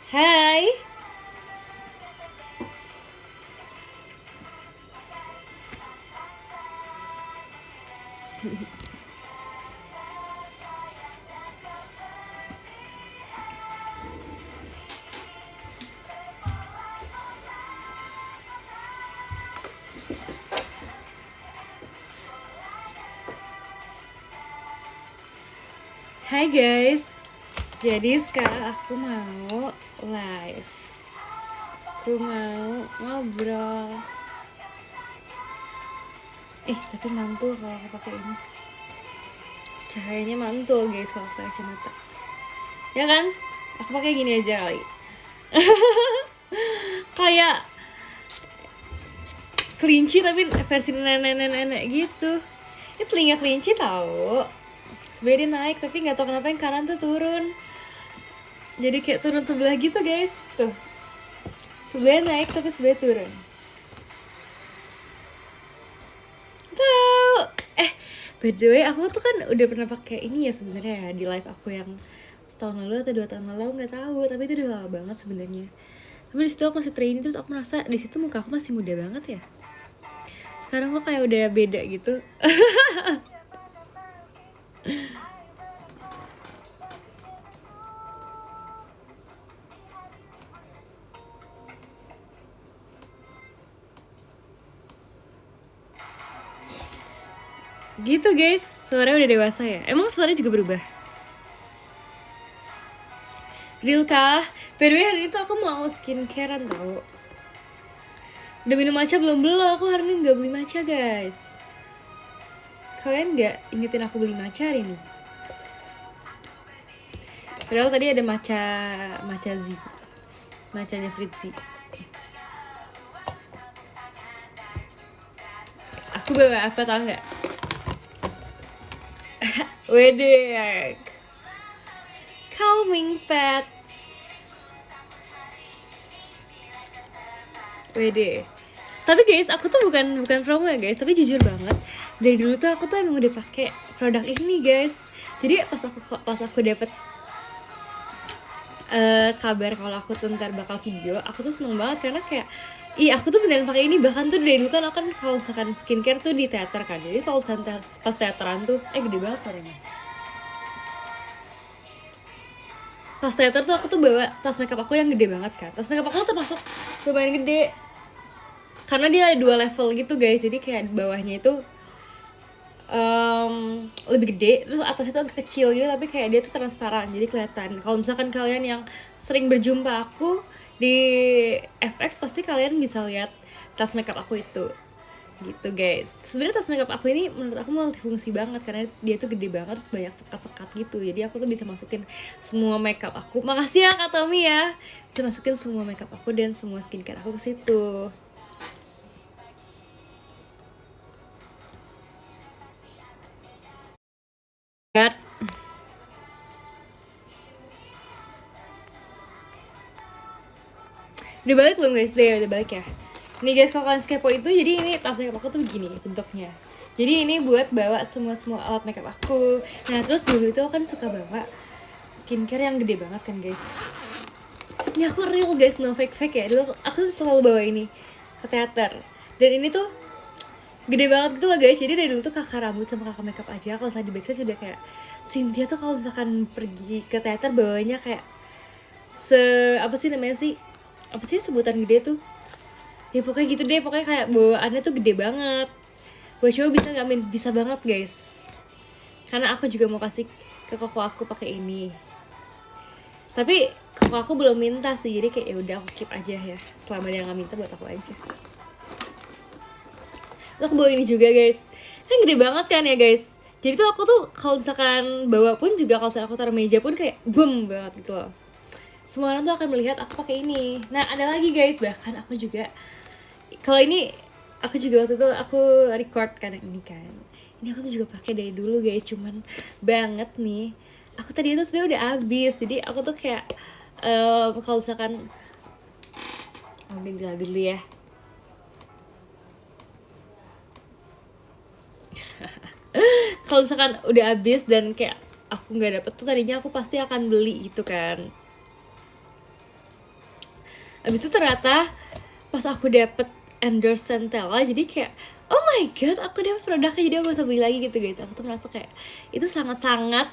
Hai. Hai guys. Jadi sekarang aku mau live. Aku mau ngobrol. Tapi mantul kalau aku pakai ini. Cahayanya mantul guys kalau pakai kacamata. Ya kan? Aku pakai gini aja kali. Kayak kelinci tapi versi nenek-nenek gitu. Ini telinga kelinci tahu. Sebenarnya dia naik tapi nggak tahu kenapa yang kanan tuh turun. Jadi kayak turun sebelah gitu guys. Tuh. Sebelah naik tapi sebelah turun. Tahu. By the way, aku tuh kan udah pernah pakai ini ya sebenarnya di live aku yang setahun lalu atau 2 tahun lalu, nggak tahu, tapi itu udah lama banget sebenarnya. Tapi di situ aku masih training, terus aku merasa di situ muka aku masih muda banget ya. Sekarang kok kayak udah beda gitu. Gitu guys, suaranya udah dewasa ya. Emang suaranya juga berubah? Real kah? By the way, hari itu aku mau skincarean tau. Udah minum matcha belum? Aku hari ini gak beli matcha guys. Kalian gak ingetin aku beli matcha hari ini? Padahal tadi ada matcha Z, matchanya Fritzy. Aku bawa apa tau nggak? Wedek calming pad. Wede. Tapi guys, aku tuh bukan promo ya guys, tapi jujur banget dari dulu tuh aku tuh emang udah pakai produk ini guys. Jadi pas aku dapet kabar kalau aku tuh ntar bakal video, aku tuh seneng banget karena kayak aku tuh beneran pakai ini. Bahkan tuh dari dulu kan aku kan kalau misalkan skincare tuh di teater kan, jadi kalau pas teateran tuh gede banget suaranya. Pas teater tuh aku tuh bawa tas makeup aku yang gede banget kan. Tas makeup aku tuh termasuk lumayan gede karena dia ada 2 level gitu guys. Jadi kayak bawahnya itu lebih gede, terus atas itu agak kecil gitu, tapi kayak dia tuh transparan jadi kelihatan. Kalau misalkan kalian yang sering berjumpa aku di FX pasti kalian bisa lihat tas makeup aku itu gitu guys. Sebenarnya tas makeup aku ini menurut aku multifungsi banget karena dia tuh gede banget, terus banyak sekat-sekat gitu, jadi aku tuh bisa masukin semua makeup aku. Makasih ya Kak Tommy ya, bisa masukin semua makeup aku dan semua skincare aku ke situ. Udah balik belum guys? Udah balik ya. Nih guys, kalau kalian kepo itu, jadi ini tas makeup aku tuh begini bentuknya. Jadi ini buat bawa semua alat makeup aku. Nah terus dulu itu aku kan suka bawa skincare yang gede banget kan guys. Ini aku real guys, no fake ya. Dulu aku selalu bawa ini ke teater. Dan ini tuh gede banget gitu loh guys. Jadi dari dulu tuh kakak rambut sama kakak makeup aja, kalau misalnya di backstage udah kayak Cynthia tuh kalau misalkan pergi ke teater bawanya kayak apa sih sebutan gede tuh ya, pokoknya gitu deh. Pokoknya kayak bawaannya tuh gede banget. Buat cowok bisa nggak bisa banget guys, karena aku juga mau kasih ke koko aku pakai ini. Tapi koko aku belum minta sih, jadi kayak ya udah aku keep aja ya, selama dia nggak minta buat aku aja. Aku bawa ini juga guys, kan gede banget kan ya guys. Jadi tuh aku tuh kalau misalkan bawa pun juga, kalau misalkan aku taruh meja pun kayak boom banget gitu loh. Semua orang tuh akan melihat aku pakai ini. Nah ada lagi guys, bahkan aku juga, kalau ini aku juga waktu itu aku record kan yang ini kan. Ini aku tuh juga pakai dari dulu guys, cuman banget nih. Aku tadi itu sebenarnya udah habis, jadi aku tuh kayak kalau misalkan ganti lagu dulu ya. Kalau misalkan udah habis dan kayak aku nggak dapet tuh, tadinya aku pasti akan beli gitu kan. Abis itu ternyata pas aku dapet endorse Centella, jadi kayak oh my god, aku dapet produknya, jadi aku bisa beli lagi gitu guys. Aku tuh merasa kayak itu sangat-sangat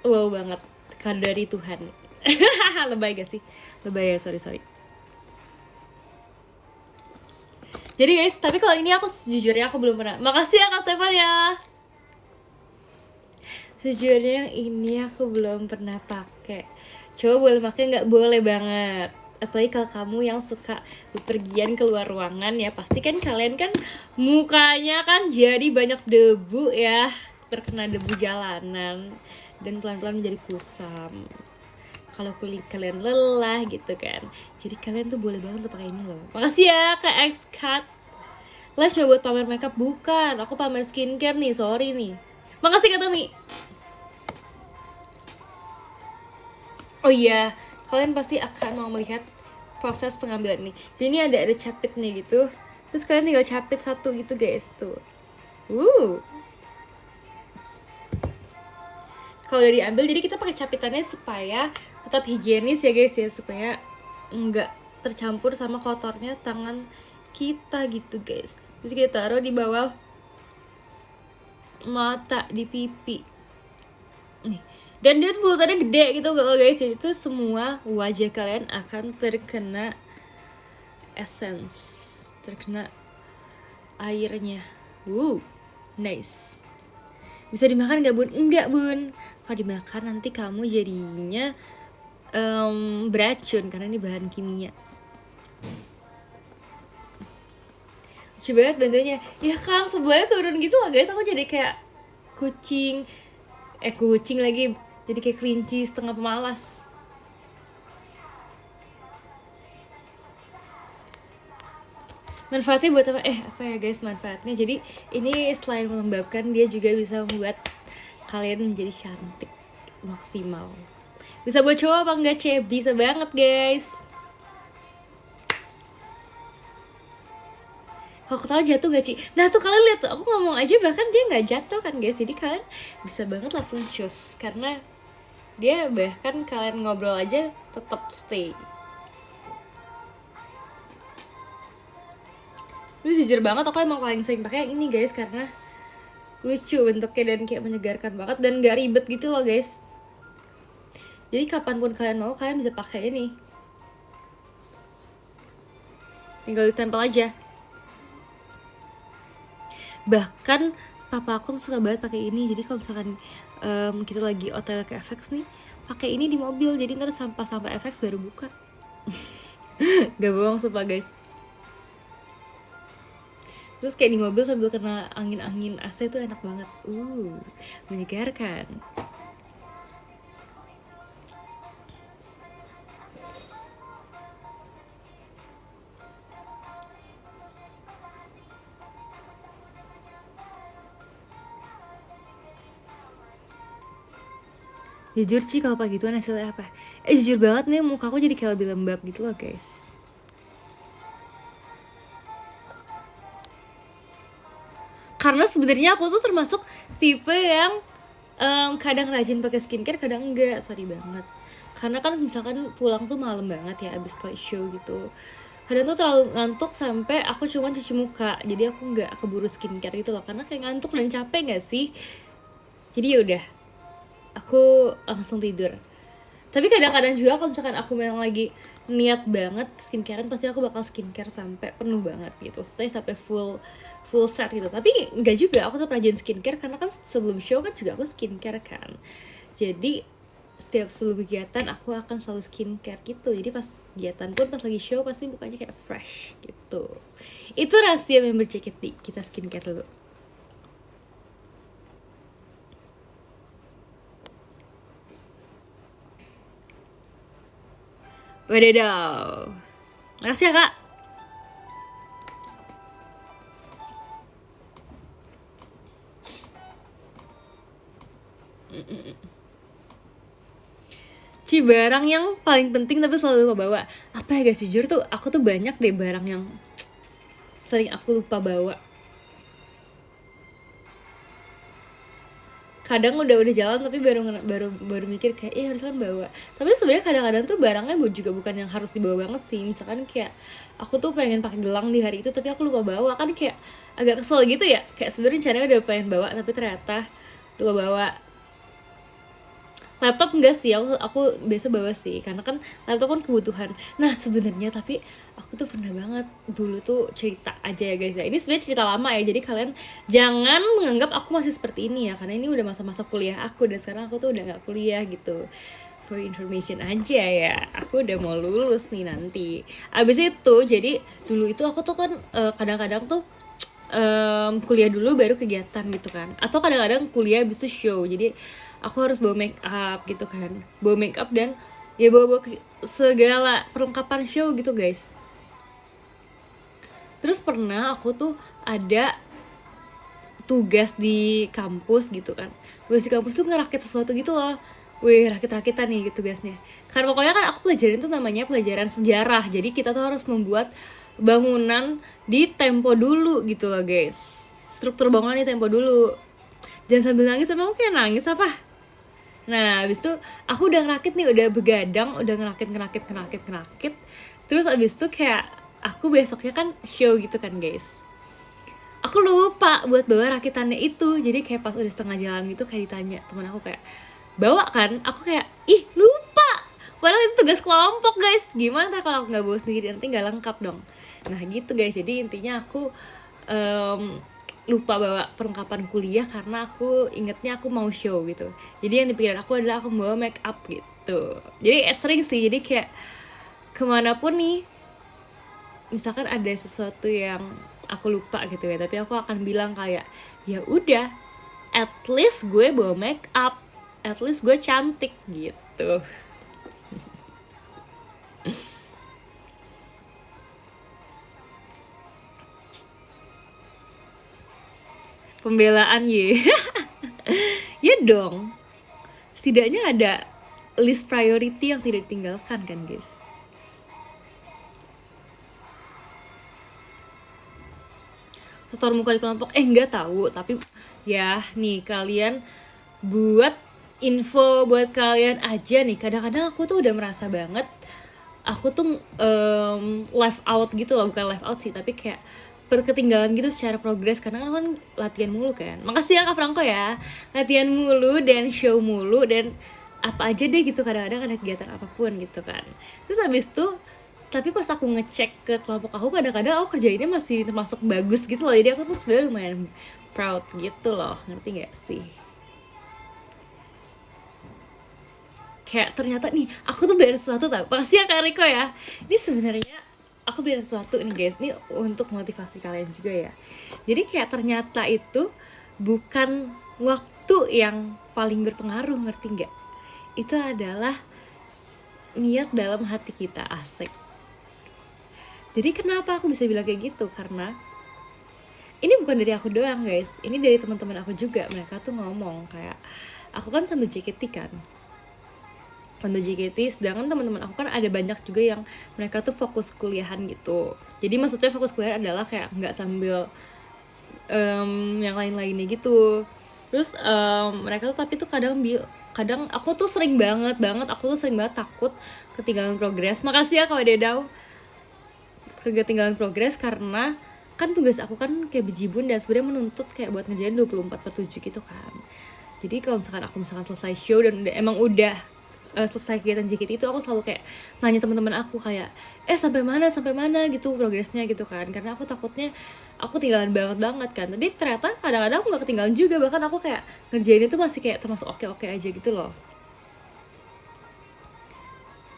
wow banget, kado dari Tuhan. Lebay gak sih? Lebay ya, sorry. Jadi guys, tapi kalau ini aku sejujurnya aku belum pernah. Makasih ya Kak Stefan ya. Sejujurnya yang ini aku belum pernah pakai. Coba boleh pakai nggak? Boleh banget. Apalagi kalau kamu yang suka bepergian keluar ruangan ya, pasti kan kalian kan mukanya kan jadi banyak debu ya, terkena debu jalanan dan pelan-pelan menjadi kusam. Kalau kulit kalian lelah gitu kan, jadi kalian tuh boleh banget tuh pakai ini loh. Makasih ya Kak X-Cut. Live cuma buat pamer makeup, bukan. Aku pamer skincare nih, sorry nih. Makasih Kak Tommy. Oh iya, kalian pasti akan mau melihat proses pengambilan ini. Jadi ini ada capitnya gitu. Terus kalian tinggal capit satu gitu guys tuh. Kalau udah diambil, jadi kita pakai capitannya supaya tetap higienis ya guys ya, supaya enggak tercampur sama kotornya tangan kita gitu guys. Terus kita taruh di bawah mata, di pipi nih, dan dia tuh bulutannya gede gitu guys. Jadi itu semua wajah kalian akan terkena essence, terkena airnya. Nice. Bisa dimakan gak bun? Enggak bun, kalau dimakan nanti kamu jadinya beracun karena ini bahan kimia. Lucu banget bentuknya. Ya kan sebelahnya turun gitu loh guys. Aku jadi kayak kucing lagi. Jadi kayak kelinci setengah pemalas. Manfaatnya buat apa? Apa ya guys manfaatnya? Jadi ini selain melembabkan, dia juga bisa membuat kalian menjadi cantik maksimal. Bisa buat cowok apa enggak cewek? Bisa banget guys. Kalau ketawa jatuh gak Ci? Nah tuh kalian lihat tuh, aku ngomong aja bahkan dia gak jatuh kan guys. Jadi kalian bisa banget langsung cus, karena dia bahkan kalian ngobrol aja tetap stay. Terus jujur banget aku emang paling sering pakai ini guys, karena lucu bentuknya dan kayak menyegarkan banget dan gak ribet gitu loh guys. Jadi kapanpun kalian mau, kalian bisa pakai ini. Tinggal ditempel aja. Bahkan papa aku tuh suka banget pakai ini. Jadi kalau misalkan kita lagi OTW ke FX nih, pakai ini di mobil. Jadi ntar sampah FX baru buka. Gak bohong sumpah guys. Terus kayak di mobil sambil kena angin-angin AC tuh enak banget. Menyegarkan. Jujur Ci, kalau pagi gituan hasilnya apa? Jujur banget nih, muka aku jadi kayak lebih lembab gitu loh guys. Karena sebenarnya aku tuh termasuk tipe yang kadang rajin pakai skincare, kadang enggak. Sorry banget. Karena kan misalkan pulang tuh malam banget ya abis ke show gitu. Kadang tuh terlalu ngantuk sampai aku cuma cuci muka. Jadi aku nggak keburu skincare gitu loh, karena kayak ngantuk dan capek nggak sih. Jadi yaudah, aku langsung tidur. Tapi kadang-kadang juga kalau misalkan aku memang lagi niat banget skincarean, pasti aku bakal skincare sampai penuh banget gitu, sampai full set gitu. Tapi enggak juga, aku tetap rajin skincare karena kan sebelum show kan juga aku skincare kan. Jadi setiap sebelum kegiatan aku akan selalu skincare gitu. Jadi pas kegiatan pun, pas lagi show pasti mukanya kayak fresh gitu. Itu rahasia member JKT, kita skincare dulu. Wadaw. Makasih ya kak. Ci, barang yang paling penting tapi selalu lupa bawa. Apa ya guys, jujur tuh aku tuh banyak deh barang yang sering aku lupa bawa. kadang udah jalan tapi baru mikir kayak harus kan bawa. Tapi sebenarnya kadang-kadang tuh barangnya juga bukan yang harus dibawa banget sih. Misalkan kayak aku tuh pengen pakai gelang di hari itu tapi aku lupa bawa, kan kayak agak kesel gitu ya. Kayak sebenarnya rencananya udah pengen bawa tapi ternyata lupa bawa. Laptop enggak sih, aku biasa bawa sih karena kan laptop kan kebutuhan. Nah sebenarnya tapi aku tuh pernah banget dulu tuh, cerita aja ya guys ya, ini sebenarnya cerita lama ya, jadi kalian jangan menganggap aku masih seperti ini ya, karena ini udah masa-masa kuliah aku dan sekarang aku tuh udah nggak kuliah gitu. For information aja ya, aku udah mau lulus nih nanti. Abis itu jadi dulu itu aku tuh kan kadang-kadang tuh kuliah dulu baru kegiatan gitu kan, atau kadang-kadang kuliah habis itu show, jadi aku harus bawa make up gitu kan, bawa make up dan ya bawa segala perlengkapan show gitu guys. Terus pernah aku tuh ada tugas di kampus gitu kan, tugas di kampus tuh ngerakit sesuatu gitu loh. Wih, rakit-rakitan nih gitu tugasnya. Karena pokoknya kan aku pelajarin tuh namanya pelajaran sejarah, jadi kita tuh harus membuat bangunan di tempo dulu gitu loh guys, struktur bangunan di tempo dulu. Jangan sambil nangis, sama aku kayak nangis apa. Nah abis itu aku udah ngerakit nih, udah begadang, udah ngerakit. Terus abis itu kayak aku besoknya kan show gitu kan guys, aku lupa buat bawa rakitannya itu. Jadi kayak pas udah setengah jalan gitu kayak ditanya teman aku kayak, bawa kan? Aku kayak, ih lupa, padahal itu tugas kelompok guys. Gimana kalau aku nggak bawa sendiri, nanti nggak lengkap dong. Nah gitu guys, jadi intinya aku lupa bawa perlengkapan kuliah karena aku ingetnya aku mau show gitu. Jadi yang dipikiran aku adalah aku bawa make up gitu. Jadi sering sih, jadi kayak kemanapun nih, misalkan ada sesuatu yang aku lupa gitu ya, tapi aku akan bilang kayak, ya udah, at least gue bawa make up, at least gue cantik gitu. Pembelaan ye. Ya dong, setidaknya ada list priority yang tidak ditinggalkan kan guys. Setor muka di kelompok, enggak tahu, tapi ya nih kalian, buat info buat kalian aja nih, kadang-kadang aku tuh udah merasa banget aku tuh live out gitu loh, bukan live out sih, tapi kayak ketinggalan gitu secara progres, karena kan latihan mulu kan. Makasih ya Kak Franco ya, latihan mulu dan show mulu dan apa aja deh gitu, kadang-kadang ada kegiatan apapun gitu kan. Terus habis itu, tapi pas aku ngecek ke kelompok aku, kadang-kadang aku kerjainnya masih termasuk bagus gitu loh, jadi aku tuh sebenarnya lumayan proud gitu loh, ngerti gak sih? Kayak ternyata nih aku tuh belajar sesuatu tau. Makasih ya Kak Riko ya. Ini sebenarnya aku belajar sesuatu nih guys, ini untuk motivasi kalian juga ya. Jadi kayak ternyata itu bukan waktu yang paling berpengaruh, ngerti nggak? Itu adalah niat dalam hati kita, asik. Jadi kenapa aku bisa bilang kayak gitu? Karena ini bukan dari aku doang guys, ini dari teman-teman aku juga. Mereka tuh ngomong kayak, aku kan sambil JKT kan, sambil JKT, sedangkan teman-teman aku kan ada banyak juga yang mereka tuh fokus kuliahan gitu. Jadi maksudnya fokus kuliah adalah kayak nggak sambil yang lain-lainnya gitu. Terus mereka tuh tapi tuh kadang aku tuh sering banget takut ketinggalan progres. Makasih ya Kak Dedau, ketinggalan progres karena kan tugas aku kan kayak bejibun dan sebenarnya menuntut kayak buat ngerjain 24/7 gitu kan. Jadi kalau misalkan aku selesai show dan emang udah selesai kegiatan JKT itu, aku selalu kayak nanya teman-teman aku kayak, sampai mana gitu progresnya gitu kan, karena aku takutnya aku tinggalan banget kan. Tapi ternyata kadang-kadang aku nggak ketinggalan juga, bahkan aku kayak ngerjain itu masih kayak termasuk oke aja gitu loh.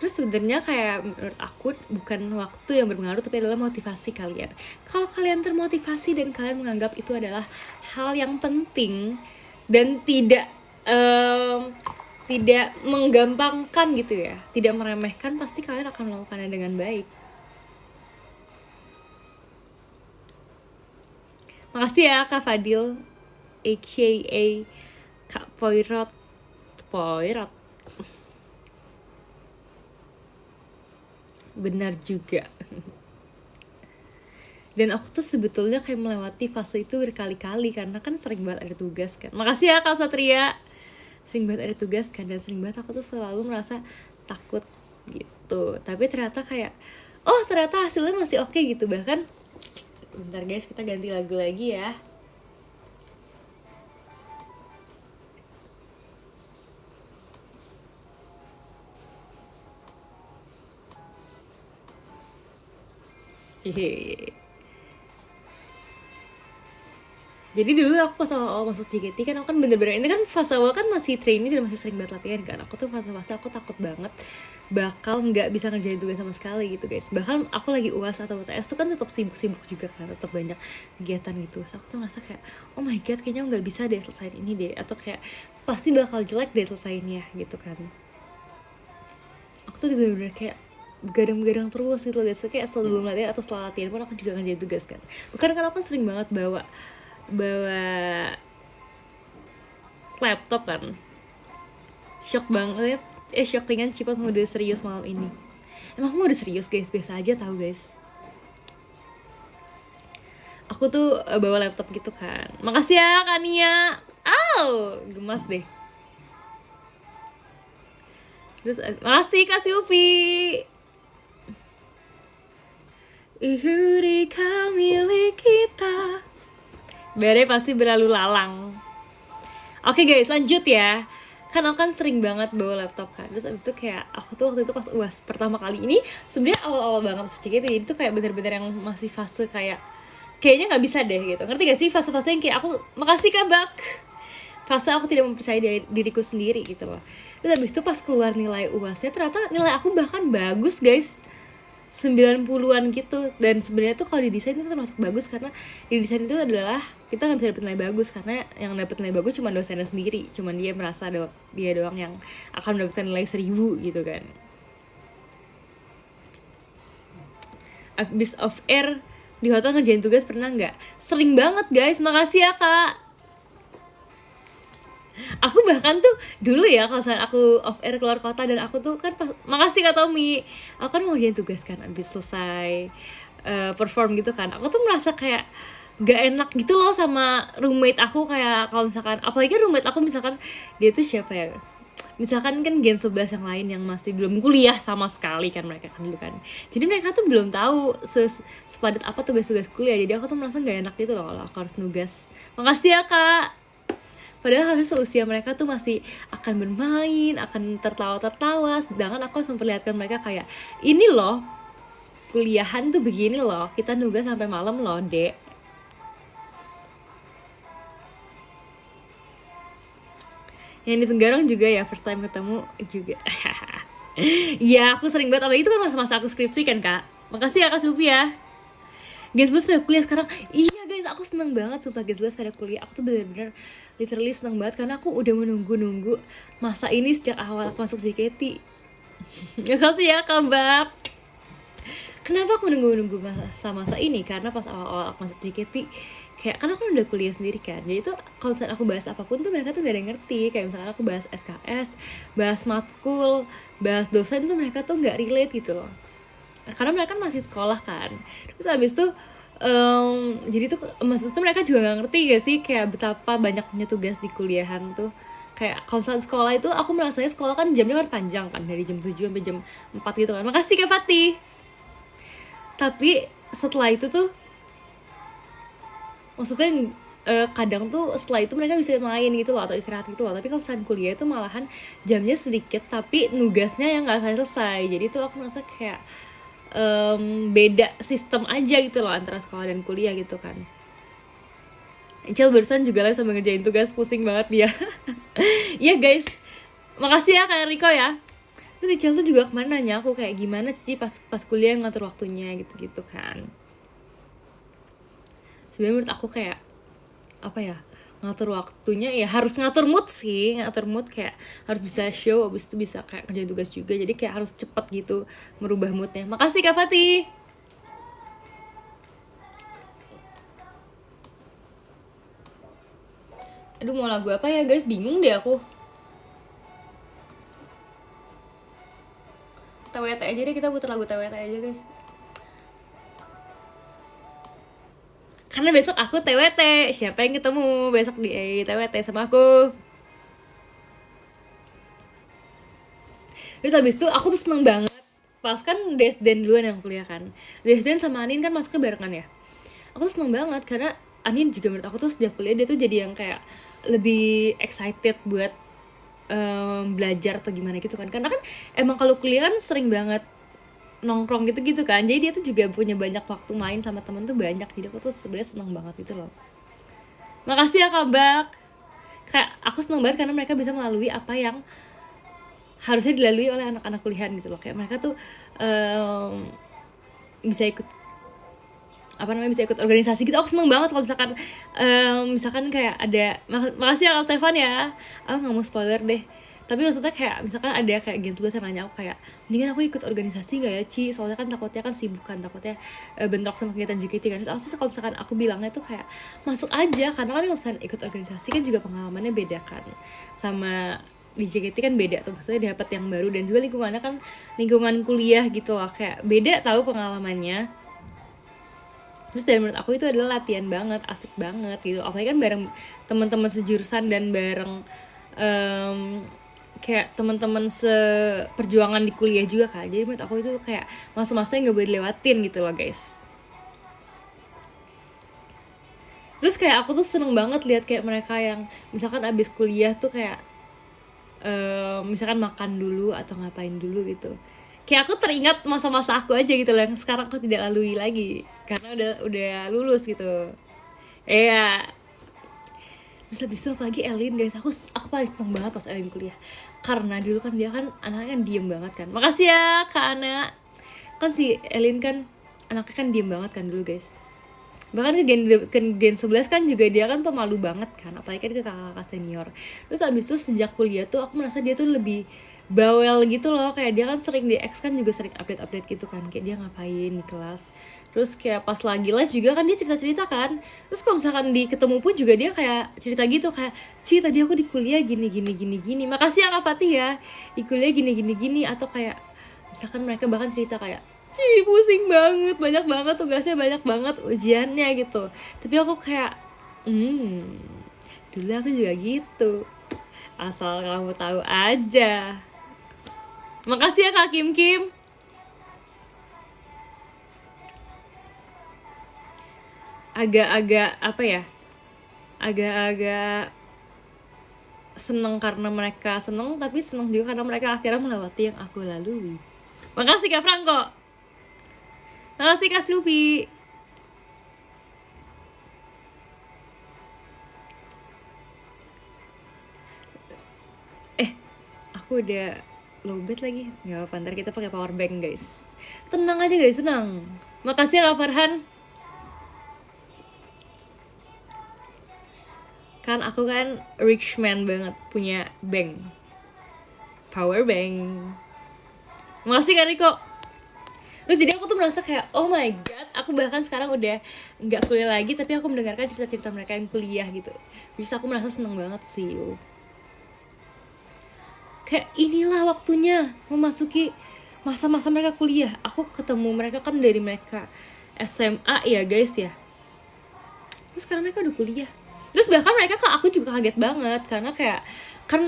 Terus sebenarnya kayak menurut aku bukan waktu yang berpengaruh, tapi adalah motivasi kalian. Kalau kalian termotivasi dan kalian menganggap itu adalah hal yang penting dan tidak menggampangkan gitu ya, tidak meremehkan, pasti kalian akan melakukannya dengan baik. Makasih ya Kak Fadil, aka Kak Poirot. Benar juga. Dan aku tuh sebetulnya kayak melewati fase itu berkali-kali karena kan sering banget ada tugas kan. Makasih ya Kak Satria. Sering banget ada tugas kan, dan sering banget aku tuh selalu merasa takut gitu. Tapi ternyata kayak oh ternyata hasilnya masih oke gitu. Bahkan bentar guys, kita ganti lagu lagi ya. Hehehe. Jadi dulu aku pas awal masuk JKT kan, aku kan bener-bener, ini kan fase awal kan masih trainee dan masih sering banget latihan kan. Aku tuh fase-fase aku takut banget bakal nggak bisa ngerjain tugas sama sekali gitu guys. Bahkan aku lagi UAS atau UTS tuh kan tetap sibuk-sibuk juga kan, tetap banyak kegiatan gitu. So, aku tuh ngerasa kayak oh my god, kayaknya nggak bisa deh selesaiin ini deh, atau kayak pasti bakal jelek deh selesaiinnya gitu kan. Aku tuh bener-bener kayak begadang-begadang terus gitu guys. So, kayak sebelum latihan atau setelah latihan pun aku juga ngerjain tugas kan. Bukan kan aku kan sering banget bawa laptop kan. Shock banget. Shock ringan cepat mode serius malam ini. Emang aku mode serius guys, biasa aja tahu guys. Aku tuh bawa laptop gitu kan. Makasih ya Kania. Gemas deh. Terus makasih Kak Silvi. Ihurika milik kita. Badai pasti berlalu lalang. Oke guys, lanjut ya. Kan aku kan sering banget bawa laptop kan. Terus abis itu kayak aku tuh waktu itu pas UAS pertama kali ini, sebenarnya awal-awal banget masuk JKT, jadi tuh kayak bener-bener yang masih fase kayak kayaknya nggak bisa deh gitu. Ngerti gak sih fase-fase yang kayak aku makasih Kak Bak, fase aku tidak mempercayai diriku sendiri gitu loh. Terus abis itu pas keluar nilai UASnya, ternyata nilai aku bahkan bagus guys, 90-an gitu. Dan sebenarnya tuh kalau di desain itu termasuk bagus, karena di desain itu adalah kita nggak bisa dapet nilai bagus, karena yang dapet nilai bagus cuma dosennya sendiri, cuma dia merasa dia doang yang akan mendapatkan nilai 1000 gitu kan. Abis off air di hotel ngerjain tugas pernah nggak? Sering banget guys, makasih ya Kak. Aku bahkan tuh dulu ya kalau saat aku off air keluar kota, dan aku tuh kan makasih Kak Tommy, aku kan mau ngerjain tugas kan abis selesai perform gitu kan. Aku tuh merasa kayak gak enak gitu loh sama roommate aku, kayak kalau misalkan apalagi roommate aku misalkan dia tuh siapa ya, misalkan kan Gen 11 yang lain yang masih belum kuliah sama sekali kan, mereka kan dulu kan, jadi mereka tuh belum tahu sepadat apa tugas-tugas kuliah. Jadi aku tuh merasa gak enak gitu loh kalau aku harus nugas. Makasih ya Kak. Padahal harusnya seusia mereka tuh masih akan bermain, akan tertawa-tertawa, sedangkan aku harus memperlihatkan mereka kayak ini loh, kuliahan tuh begini loh, kita nugas sampai malam loh dek. Yang di Tenggarong juga ya, first time ketemu juga. Iya, aku sering banget, apalagi itu kan masa-masa aku skripsi kan Kak. Makasih ya Kak Sylvia. Guys, pada kuliah sekarang. Iya guys, aku seneng banget sumpah guys, pada kuliah. Aku tuh bener-bener literally seneng banget, karena aku udah menunggu-nunggu masa ini sejak awal aku masuk JKT. Makasih ya kabar. Kenapa aku menunggu-nunggu masa ini? Karena pas awal-awal aku masuk JKT, kayak kan aku udah kuliah sendiri kan, jadi tuh kalau misalnya aku bahas apapun tuh mereka tuh gak ada yang ngerti. Kayak misalkan aku bahas SKS, bahas matkul, bahas dosen tuh mereka tuh gak relate gitu loh, karena mereka kan masih sekolah kan. Terus abis itu jadi tuh maksudnya mereka juga nggak ngerti gak sih kayak betapa banyaknya tugas di kuliahan tuh. Kayak kalau sekolah itu aku merasanya sekolah kan jamnya kan panjang kan, dari jam 7 sampai jam 4 gitu kan. Makasih Kak Fatih. Tapi setelah itu tuh maksudnya kadang tuh setelah itu mereka bisa main gitu loh atau istirahat gitu loh. Tapi kalau saat kuliah itu malahan jamnya sedikit tapi nugasnya yang nggak selesai. Jadi tuh aku merasa kayak beda sistem aja gitu loh antara sekolah dan kuliah gitu kan. Icel barusan juga live sambil ngerjain tugas, pusing banget dia. Iya guys, makasih ya Kak Riko ya. Terus Icel tuh juga kemarin nanya aku kayak gimana Cici pas kuliah ngatur waktunya gitu-gitu kan. Sebenarnya menurut aku kayak apa ya, ngatur waktunya ya harus ngatur mood sih, ngatur mood kayak harus bisa show, abis itu bisa kayak kerjain tugas juga, jadi kayak harus cepet gitu merubah moodnya. Makasih Kak Fatih. Aduh mau lagu apa ya guys, bingung deh aku. TWT aja deh, kita putar lagu TWT aja guys. karena besok aku TWT. Siapa yang ketemu besok di TWT sama aku? Terus habis itu aku tuh seneng banget. Pas kan Desden duluan yang kuliah kan. Desden sama Anin kan masuknya barengan ya. Aku tuh seneng banget karena Anin juga menurut aku tuh sejak kuliah dia tuh jadi yang kayak lebih excited buat belajar atau gimana gitu kan. Karena kan emang kalau kuliah kan sering banget nongkrong gitu-gitu kan. Jadi dia tuh juga punya banyak waktu main sama temen tuh banyak. Jadi aku tuh sebenarnya seneng banget gitu loh. Makasih ya Kak Bak. Kayak aku seneng banget karena mereka bisa melalui apa yang harusnya dilalui oleh anak-anak kuliahan gitu loh. Kayak mereka tuh bisa ikut bisa ikut organisasi gitu. Aku seneng banget kalau misalkan kayak ada makasih ya Kak Stefan ya. Aku nggak mau spoiler deh, tapi maksudnya kayak misalkan ada kayak Gen 11 yang nanya aku kayak, mendingan aku ikut organisasi nggak ya Ci, soalnya kan takutnya kan sibuk kan, takutnya bentrok sama kegiatan JKT kan. Terus kalau misalkan aku bilangnya tuh kayak masuk aja, karena kan kalau misalkan ikut organisasi kan juga pengalamannya beda kan sama di JKT kan beda tuh, maksudnya dapat yang baru dan juga lingkungannya kan lingkungan kuliah gitu loh, kayak beda tahu pengalamannya. Terus dari menurut aku itu adalah latihan banget, asik banget gitu. Apalagi kan bareng teman-teman sejurusan dan bareng kayak teman-teman seperjuangan di kuliah juga kan. Jadi menurut aku itu kayak masa-masa yang gak boleh dilewatin gitu loh guys. Terus kayak aku tuh seneng banget lihat kayak mereka yang misalkan abis kuliah tuh kayak misalkan makan dulu atau ngapain dulu gitu. Kayak aku teringat masa-masa aku aja gitu loh, yang sekarang aku tidak lalui lagi karena udah lulus gitu. Iya. Terus habis itu apalagi Elin guys, aku paling seneng banget pas Elin kuliah karena dulu kan dia kan anaknya kan diem banget kan. Makasih ya Kak Ana. Kan si Elin kan anaknya kan diem banget kan dulu guys. Bahkan ke gen 11 kan juga dia kan pemalu banget kan, apalagi kan ke kakak-kakak senior. Terus abis itu sejak kuliah tuh aku merasa dia tuh lebih bawel gitu loh, kayak dia kan sering di X kan juga sering update-update gitu kan, kayak dia ngapain di kelas. Terus kayak pas lagi live juga kan dia cerita-cerita kan. Terus kalau misalkan di ketemu pun juga dia kayak cerita gitu kayak, Ci tadi aku di kuliah gini. Makasih ya Kak Fatih ya, di kuliah gini. Atau kayak misalkan mereka bahkan cerita kayak, Ci pusing banget, banyak banget tugasnya, banyak banget ujiannya gitu. Tapi aku kayak dulu aku juga gitu, asal kamu tahu aja. Makasih ya Kak Kim. Agak-agak apa ya, agak-agak seneng karena mereka seneng, tapi seneng juga karena mereka akhirnya melewati yang aku lalui. Makasih Kak Franco. Makasih Kak Silvi. Aku udah lowbat lagi. Gak apa-apa, ntar kita pakai power bank guys. Tenang aja guys, tenang. Makasih ya Kak Farhan. Kan aku kan rich man banget, punya bank, power bank. Makasih Kak Riko. Terus jadi aku tuh merasa kayak, oh my god, aku bahkan sekarang udah nggak kuliah lagi, tapi aku mendengarkan cerita-cerita mereka yang kuliah gitu. Jadi aku merasa seneng banget sih. Kayak inilah waktunya memasuki masa-masa mereka kuliah. Aku ketemu mereka kan dari mereka SMA ya guys ya. Terus sekarang mereka udah kuliah. Terus bahkan mereka kan aku juga kaget banget karena kayak kan,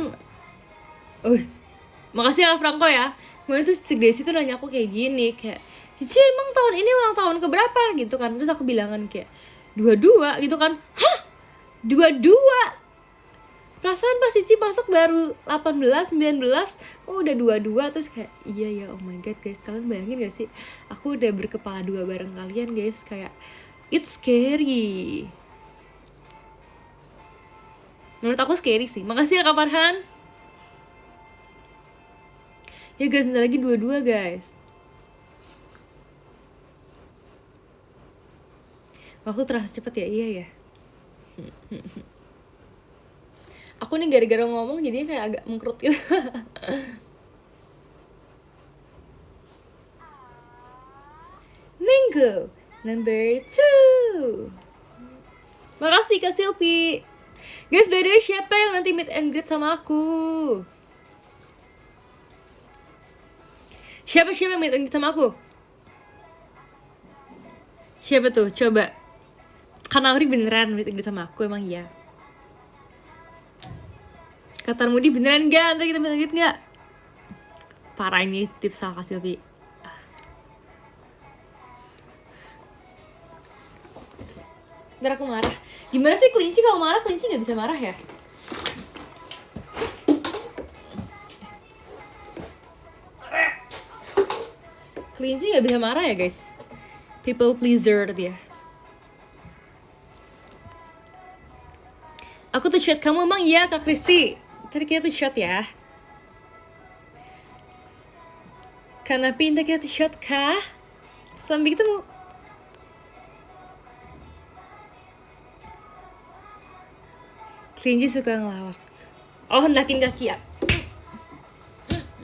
makasih ya Franco ya. Kemarin tuh si Desi tuh nanya aku kayak gini, kayak Cici emang tahun ini ulang tahun keberapa gitu kan. Terus aku bilangan kayak 22 gitu kan. Hah? 22? Perasaan pas Cici masuk baru 18, 19, kok udah 22? Terus kayak iya ya, oh my god guys, kalian bayangin gak sih aku udah berkepala dua bareng kalian guys. Kayak it's scary, menurut aku scary sih. Makasih ya Kak Farhan. Ya guys, bentar lagi 22 guys. Waktu terasa cepet ya, iya ya. Aku nih gara-gara ngomong jadinya kayak agak mengkerut gitu. Mango number 2. Makasih Kak Silvi. Guys, by the way, siapa yang nanti meet and greet sama aku? Siapa yang meet and greet sama aku? Siapa tuh? Coba Kak Nauri beneran merit Inggris sama aku, emang iya. Kata Mudi beneran gak? Ntar kita merit Inggris gak? Parah ini tips salah kasih lebih. Ntar aku marah. Gimana sih kelinci kalau marah? Kelinci gak bisa marah ya? Kelinci gak bisa marah ya guys. People pleaser dia. Aku tuh shot kamu, emang iya Kak Kristi. Ntar kita tuh shot ya. Karena pintar kita tuh shot kah? Sampai ketemu. Kelinci suka ngelawak. Oh, hendakin kaki ya.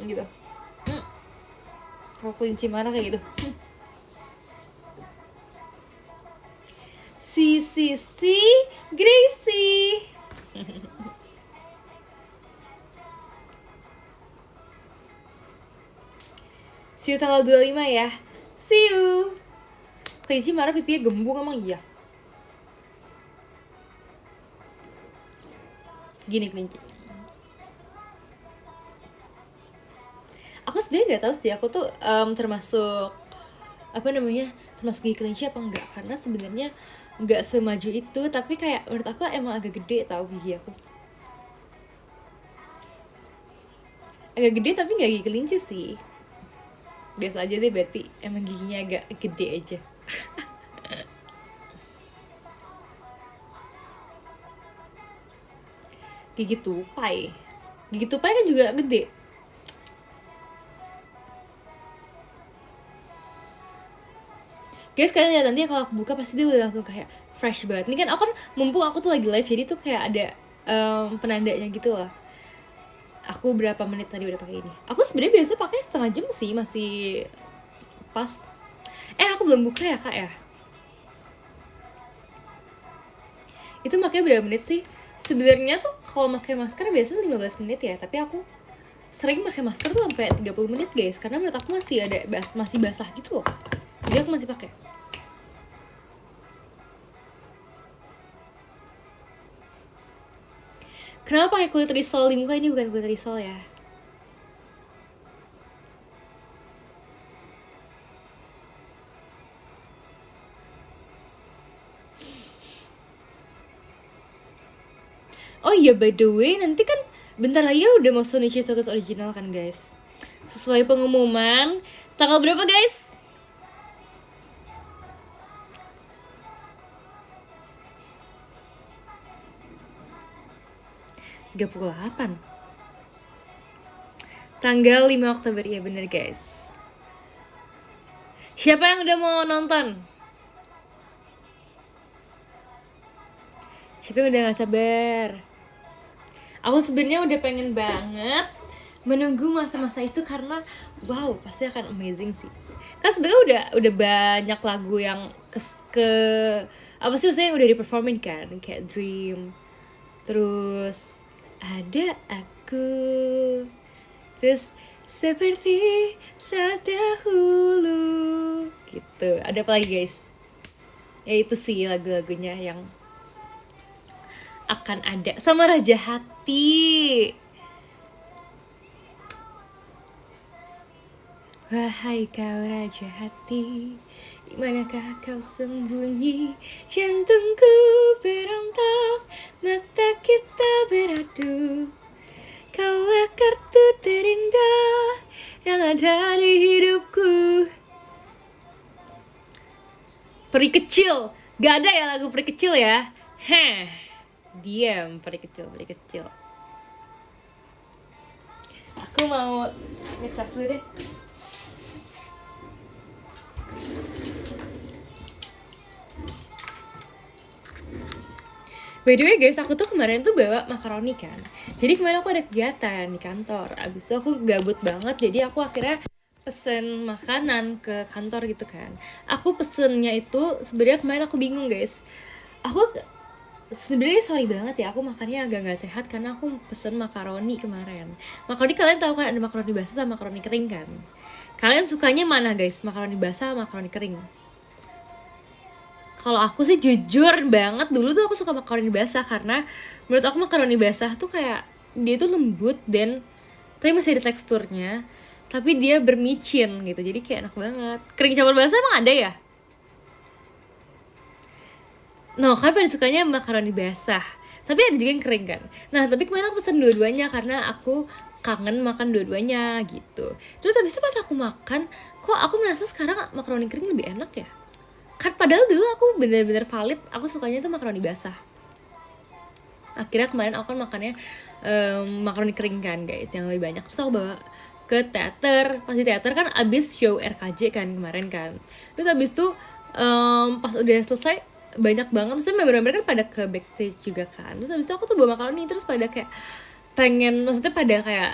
Gitu. Kalau kelinci marah kayak gitu. Si Gracie. See you tanggal 25 ya. See you. Kelinci marah pipinya gembung, emang iya. Gini kelinci. Aku sebenarnya nggak tahu sih, aku tuh termasuk apa namanya, termasuk gigi kelinci apa enggak, karena sebenarnya nggak semaju itu, tapi kayak menurut aku emang agak gede tau gigi aku. Agak gede tapi nggak gigi kelinci sih, biasa aja deh, berarti emang giginya agak gede aja. Gigi tupai kan juga gede. Guys, kalian lihat nanti kalau aku buka pasti dia udah langsung kayak fresh banget. Ini kan aku kan mumpung aku tuh lagi live, jadi tuh kayak ada penandanya gitu loh. Aku berapa menit tadi udah pakai ini. Aku sebenarnya biasa pakai setengah jam sih, masih pas. Aku belum buka ya kak ya. Itu makanya berapa menit sih? Sebenarnya tuh kalau pakai masker biasanya 15 menit ya, tapi aku sering pakai masker tuh sampai 30 menit guys, karena menurut aku masih ada masih basah gitu loh. Jadi aku masih pakai. Kenapa pakai kulit risol di muka? Ini bukan kulit risol ya. Oh iya, by the way, nanti kan bentar lagi udah mau Sonichi 100 original kan guys. Sesuai pengumuman, tanggal berapa guys? pukul 8 tanggal 5 Oktober, ya bener guys. Siapa yang udah mau nonton? Siapa yang udah gak sabar? Aku sebenarnya udah pengen banget menunggu masa-masa itu, karena wow, pasti akan amazing sih. Kan sebenarnya udah banyak lagu yang ke apa sih maksudnya yang udah diperformin kan, kayak Dream, terus ada aku, terus seperti saat dahulu gitu. Ada apa lagi guys? Ya itu sih lagu-lagunya yang akan ada, sama Raja Hati. Wahai kau Raja Hati, dimanakah kau sembunyi? Jantungku berontak, mata kita beradu. Kaulah kartu terindah yang ada di hidupku. Peri kecil, gak ada ya lagu peri kecil ya? Diam, peri kecil. Aku mau ngecas dulu deh. By the way guys, aku tuh kemarin tuh bawa makaroni kan. Jadi kemarin aku ada kegiatan di kantor. Abis itu aku gabut banget, jadi aku akhirnya pesen makanan ke kantor gitu kan. Aku pesennya itu sebenarnya kemarin aku bingung guys. Aku sebenarnya sorry banget ya, aku makannya agak gak sehat karena aku pesen makaroni kemarin. Makaroni kalian tahu kan ada makaroni basah sama makaroni kering kan. Kalian sukanya mana guys? Makaroni basah sama makaroni kering? Kalau aku sih jujur banget dulu tuh aku suka makaroni basah karena menurut aku makaroni basah tuh kayak dia tuh lembut dan tapi masih ada teksturnya, tapi dia bermicin gitu, jadi kayak enak banget. Kering campur basah emang ada ya? No, kan pada sukanya makaroni basah, tapi ada juga yang kering kan. Nah, tapi kemarin aku pesen dua-duanya karena aku kangen makan dua-duanya gitu. Terus habis itu pas aku makan, kok aku merasa sekarang makaroni kering lebih enak ya? Kan padahal dulu aku bener-bener valid, aku sukanya tuh makaroni basah. Akhirnya kemarin aku kan makannya makaroni kering kan guys, yang lebih banyak. Terus aku bawa ke teater, pas di teater kan abis show RKJ kan kemarin kan. Terus abis tuh pas udah selesai banyak banget, terus member-member kan pada ke backstage juga kan. Terus abis itu aku tuh bawa makaroni, terus pada kayak pengen, maksudnya pada kayak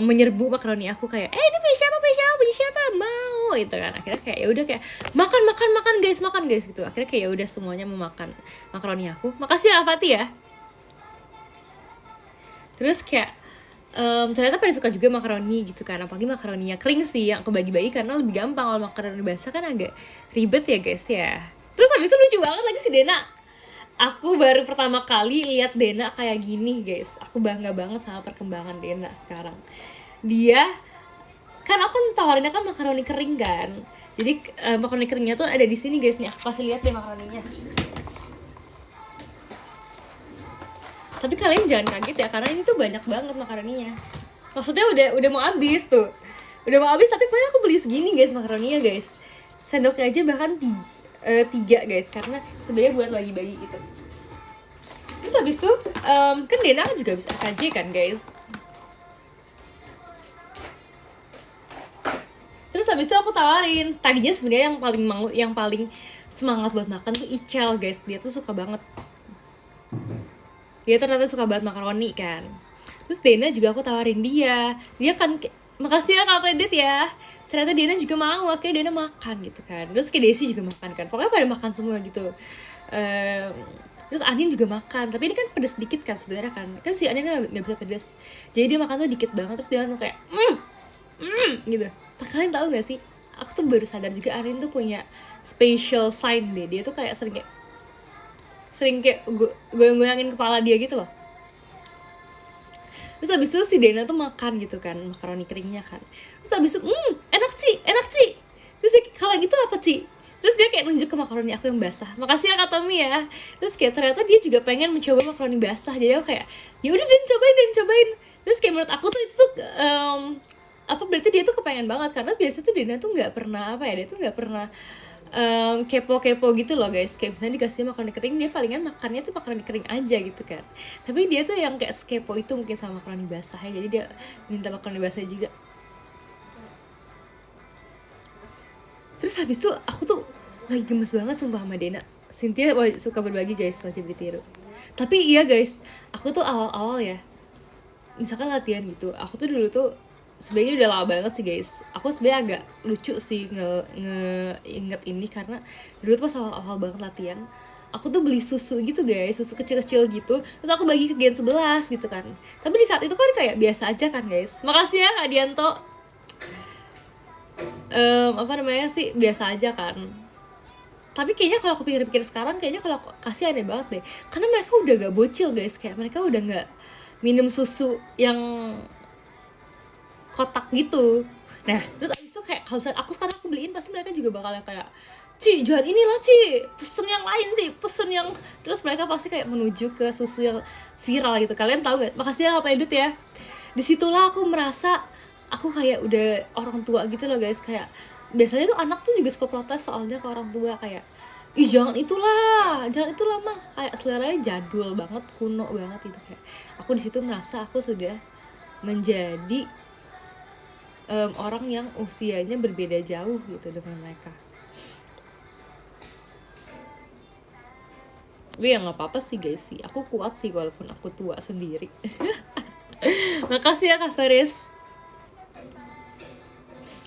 menyerbu makaroni aku kayak ini punya siapa mau gitu kan. Akhirnya kayak ya udah kayak makan guys gitu. Akhirnya kayak ya udah semuanya mau makan makaroni aku. Makasih ya Fatih ya. Terus kayak ternyata pada suka juga makaroni gitu kan, apalagi makaroninya kering sih yang aku bagi-bagi karena lebih gampang. Kalau makaroni basah kan agak ribet ya guys ya. Terus habis itu lucu banget lagi si Dena. Aku baru pertama kali lihat Dena kayak gini guys. Aku bangga banget sama perkembangan Dena sekarang. Dia kan aku tawarinnya kan makaroni kering kan. Jadi makaroni keringnya tuh ada di sini guys nih. Aku kasih lihat deh makaroninya. Tapi kalian jangan kaget ya karena ini tuh banyak banget makaroninya. Maksudnya udah mau habis tuh. Udah mau habis tapi kemarin aku beli segini guys makaroninya guys. Sendoknya aja bahkan 3 guys karena sebenarnya buat bagi-bagi gitu. Terus habis tuh kan Dena juga bisa KJ kan guys. Terus habis itu aku tawarin. Tadinya sebenarnya yang paling semangat buat makan tuh Ichel guys. Dia tuh suka banget. Dia ternyata suka banget makaroni kan. Terus Dena juga aku tawarin dia kan makasih ya Kak Pedit ya. Ternyata Dena juga mau, akhirnya Dena makan gitu kan. Terus kayak Desi juga makan kan. Pokoknya pada makan semua gitu. Terus Anin juga makan, tapi ini kan pedes dikit kan sebenarnya kan. Kan si Anin nggak bisa pedes. Jadi dia makan tuh dikit banget, terus dia langsung kayak gitu. Kalian tahu gak sih? Aku tuh baru sadar juga Anin tuh punya special sign deh. Dia tuh kayak sering kayak goyang-goyangin kepala dia gitu loh. Terus abis itu si Dena tuh makan gitu kan makaroni keringnya kan. Terus abis itu enak Ci. Terus kalau gitu apa Ci? Terus dia kayak nunjuk ke makaroni aku yang basah. Makasih ya Kak Tommy ya. Terus kayak ternyata dia juga pengen mencoba makaroni basah. Jadi aku kayak ya udah dan cobain. Terus kayak menurut aku tuh itu tuh berarti dia tuh kepengen banget karena biasa tuh Dena tuh nggak pernah dia tuh nggak pernah kepo gitu loh guys. Kayak misalnya dikasih makaroni kering, dia palingan makannya tuh makaroni kering aja gitu kan. Tapi dia tuh yang kayak kepo itu mungkin sama makaroni basah ya. Jadi dia minta makaroni basah juga. Terus habis itu aku tuh lagi gemes banget sumpah sama Dena. Cynthia suka berbagi guys, wajib ditiru. Tapi iya guys, aku tuh awal-awal ya, misalkan latihan gitu, aku tuh dulu tuh sebenarnya udah lama banget sih guys. Aku sebenarnya agak lucu sih inget ini karena dulu tuh pas awal-awal banget latihan, aku tuh beli susu gitu guys, susu kecil-kecil gitu, terus aku bagi ke Gen 11 gitu kan. Tapi di saat itu kan kayak biasa aja kan guys. Makasih ya Kak Dianto. Biasa aja kan. Tapi kayaknya kalau aku pikir-pikir sekarang, kayaknya kalau aku kasih aneh banget deh. Karena mereka udah gak bocil guys, kayak mereka udah gak minum susu yang kotak gitu. Nah, terus abis itu kayak kalau aku sekarang aku beliin, pasti mereka juga bakal yang kayak Ci, jangan inilah Ci, pesen yang lain Ci, pesen yang. Terus mereka pasti kayak menuju ke susu yang viral gitu. Kalian tahu gak? Makasih ya Pak Edut ya. Disitulah aku merasa aku kayak udah orang tua gitu loh guys. Kayak biasanya tuh anak tuh juga suka protes soalnya ke orang tua kayak jangan itulah mah, kayak seleranya jadul banget, kuno banget gitu. Kayak aku di situ merasa aku sudah menjadi orang yang usianya berbeda jauh gitu dengan mereka. Tapi ya nggak apa-apa sih guys sih, aku kuat sih walaupun aku tua sendiri. Makasih ya Kak Faris.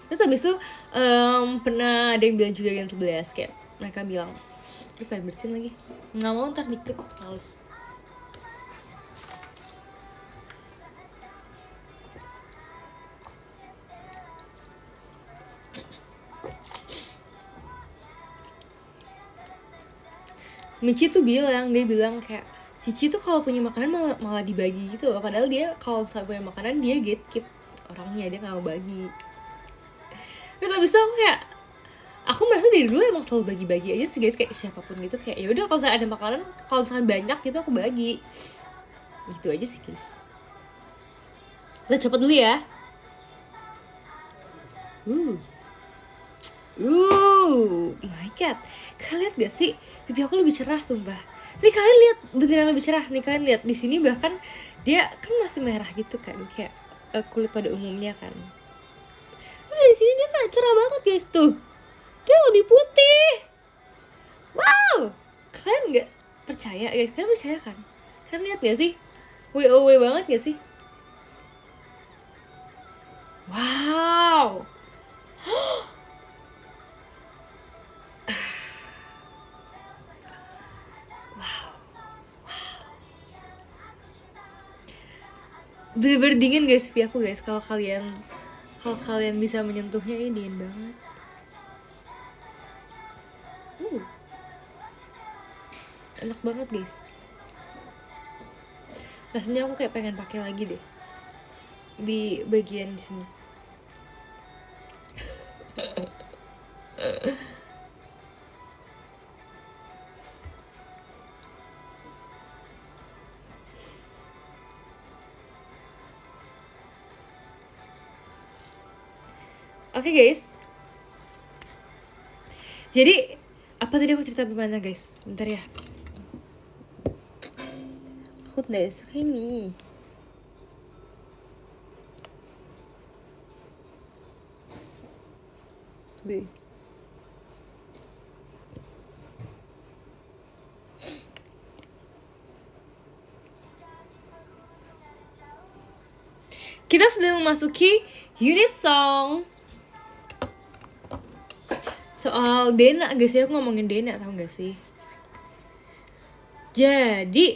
Terus habis itu pernah ada yang bilang juga Gen 11 kayak mereka bilang pengen bersin lagi, nggak mau ntar dikit males. Michi tuh bilang, dia bilang kayak Cici tuh kalau punya makanan malah dibagi gitu loh, padahal dia kalau misalnya punya makanan dia gatekeep orangnya, dia nggak mau bagi. Terus abis itu aku merasa dari dulu emang selalu bagi-bagi aja sih guys, kayak siapapun gitu, kayak ya udah kalau misalnya ada makanan, kalau misalnya banyak gitu aku bagi, gitu aja sih guys. Kita cepet dulu ya. My god, kalian lihat gak sih pipi aku lebih cerah sumpah. Nih kalian lihat, beneran lebih cerah nih, kalian lihat di sini, bahkan dia kan masih merah gitu kan, kayak kulit pada umumnya kan. Terus di sini dia kan cerah banget guys, tuh dia lebih putih. Wow, kalian nggak percaya guys? Kalian percaya kan? Kalian lihat gak sih? WOW banget gak sih? Wow. Bener-bener dingin guys pipi aku guys. Kalau kalian bisa menyentuhnya, ini dingin banget. Enak banget guys. Rasanya aku kayak pengen pakai lagi deh di bagian di sini. Oke guys. Jadi apa tadi aku cerita bagaimana guys? Bentar ya. Aku udah suka ini. Wih. Kita sudah memasuki unit song. Soal Dena guys, aku ngomongin Dena, tau gak sih? Jadi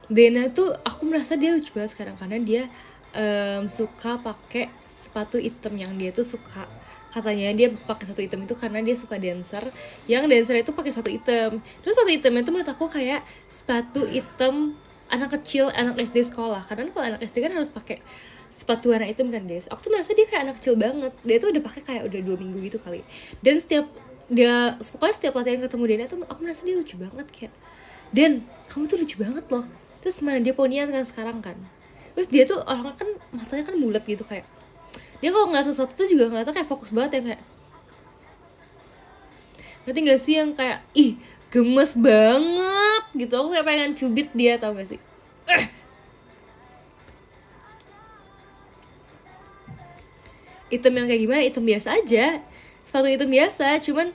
Dena tuh aku merasa dia lucu banget sekarang, karena dia suka pakai sepatu hitam yang dia tuh suka. Katanya dia pakai sepatu hitam itu karena dia suka dancer, yang dancer itu pakai sepatu hitam. Terus sepatu hitamnya itu menurut aku kayak sepatu hitam anak kecil, anak SD sekolah. Karena kalau anak SD kan harus pakai sepatu warna hitam kan guys. Aku tuh merasa dia kayak anak kecil banget. Dia tuh udah pakai kayak udah 2 minggu gitu kali. Dan pokoknya setiap latihan ketemu Dena tuh aku merasa dia lucu banget, kayak, Dan, kamu tuh lucu banget loh. Terus mana dia ponian kan sekarang kan. Terus dia tuh orangnya kan matanya kan bulat gitu, kayak dia kalau ngeliat sesuatu tuh juga ngeliatnya kayak fokus banget, yang kayak, ngerti gak sih, yang kayak ih gemes banget gitu. Aku kayak pengen cubit dia, tau gak sih? Item yang kayak gimana? Item biasa aja, sepatu item biasa. Cuman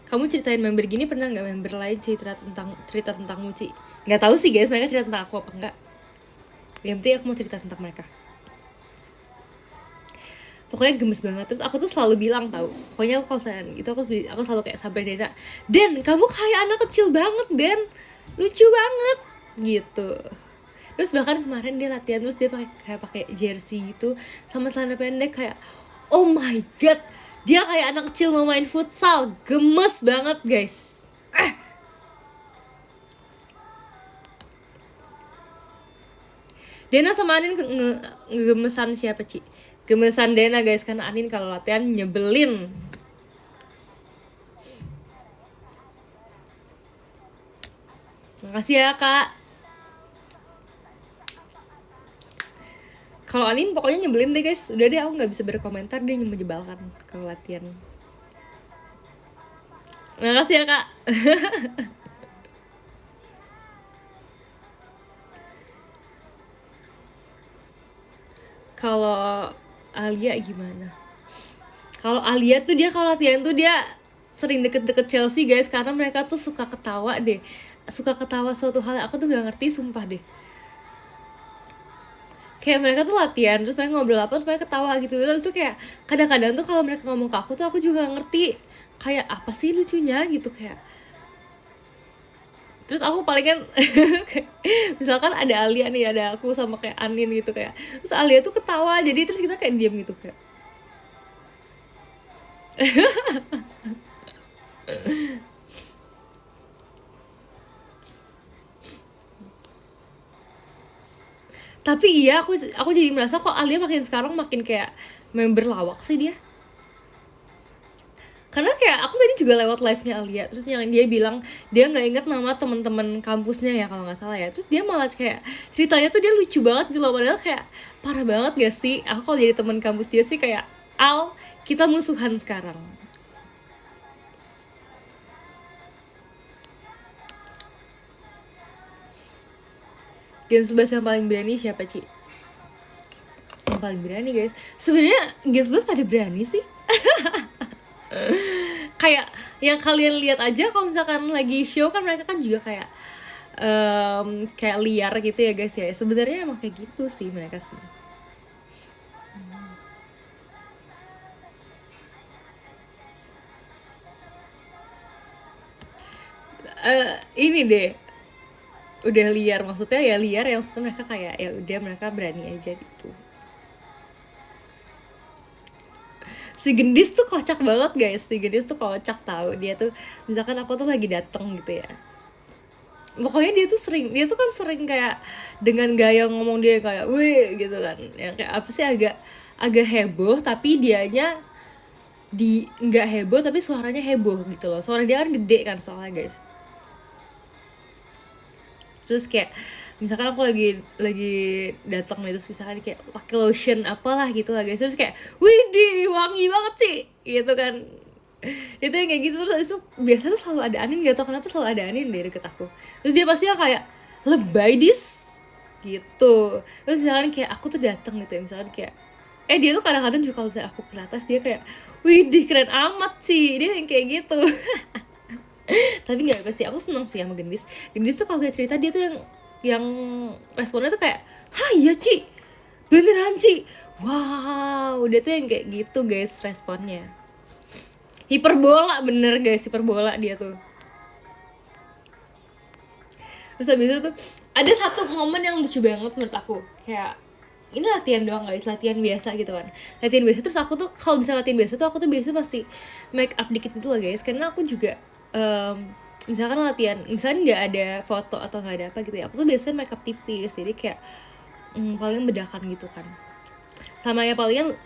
kamu ceritain member gini, pernah nggak member lain cerita tentang Muci? Nggak tahu sih guys, mereka cerita tentang aku apa enggak. Yang penting aku mau cerita tentang mereka. Pokoknya gemes banget. Terus aku tuh selalu bilang, tahu, pokoknya aku kalau itu aku selalu kayak sampai Dena, Den, kamu kayak anak kecil banget, Den, lucu banget gitu. Terus bahkan kemarin dia latihan, terus dia pakai jersey gitu sama celana pendek, kayak oh my god, dia kayak anak kecil mau main futsal. Gemes banget guys. Dena sama Anin ngegemesan siapa, Ci? Gemesan Dena guys, karena Anin kalau latihan nyebelin. Makasih ya kak. Kalau Anin pokoknya nyebelin deh guys. Udah deh, aku nggak bisa berkomentar, dia menyebalkan kalau latihan. Makasih ya kak. Kalau Alia gimana? Kalau Alia tuh dia kalau latihan tuh dia sering deket-deket Chelsea guys, karena mereka tuh suka ketawa deh. Suka ketawa suatu hal, aku tuh gak ngerti sumpah deh. Kayak mereka tuh latihan, terus mereka ngobrol apa, terus mereka ketawa gitu. Terus tuh kayak kadang-kadang tuh kalau mereka ngomong ke aku tuh aku juga ngerti kayak apa sih lucunya gitu, kayak. Terus aku paling kan misalkan ada Alia nih, ada aku sama kayak Anin gitu, kayak terus Alia tuh ketawa, jadi terus kita kayak diam gitu kayak Tapi iya, aku jadi merasa kok Alia makin sekarang makin kayak member lawak sih dia. Karena kayak aku tadi juga lewat live-nya Alia, terus yang dia bilang dia nggak inget nama teman-teman kampusnya ya kalau nggak salah ya. Terus dia malah kayak ceritanya tuh dia lucu banget gitu loh, padahal kayak parah banget gak sih? Aku kalau jadi teman kampus dia sih kayak, Al, kita musuhan sekarang. Gen 11 yang paling berani siapa, Ci? Yang paling berani, guys. Sebenarnya Gen 11 pada berani sih. Kayak yang kalian lihat aja kalau misalkan lagi show kan mereka kan juga kayak kayak liar gitu ya, guys ya. Sebenarnya emang kayak gitu sih mereka sih. Ini deh, udah liar, maksudnya ya liar yang maksudnya mereka kayak ya udah mereka berani aja gitu. Si Gendis tuh kocak banget, guys. Si Gendis tuh kocak tahu. Dia tuh misalkan aku tuh lagi dateng gitu ya, pokoknya dia tuh kan sering kayak dengan gaya ngomong dia kayak weh gitu kan, yang kayak apa sih, agak heboh tapi dianya nggak heboh tapi suaranya heboh gitu loh. Suara dia kan gede kan soalnya, guys. Terus kayak misalkan aku lagi datang nih, terus misalkan kayak pakai lotion apalah gitu lah, guys, terus kayak widih wangi banget sih gitu kan. Itu yang kayak gitu. Terus itu biasanya tuh selalu ada Anin, gak tau kenapa selalu ada Anin deh deket aku. Terus dia pasti kayak lebay dis gitu. Terus misalkan kayak aku tuh dateng gitu ya, misalkan kayak dia tuh kadang-kadang juga kalau misalnya aku pilates dia kayak widih keren amat sih, dia yang kayak gitu. Tapi nggak apa sih, aku seneng sih sama Gendis. Gendis tuh kalau kayak cerita dia tuh yang responnya tuh kayak, hah iya Ci, beneran Ci, wow, dia tuh yang kayak gitu, guys, responnya hiperbola, bener guys, hiperbola dia tuh. Terus habis itu tuh ada satu momen yang lucu banget menurut aku, kayak ini latihan doang guys, latihan biasa gitu kan, latihan biasa. Terus aku tuh kalau bisa latihan biasa tuh aku tuh biasa pasti make up dikit gitu loh, guys, karena aku juga misalkan latihan, misalkan nggak ada foto atau nggak ada apa gitu ya, aku tuh biasanya make up tipis, jadi kayak paling bedakan gitu kan, sama ya palingan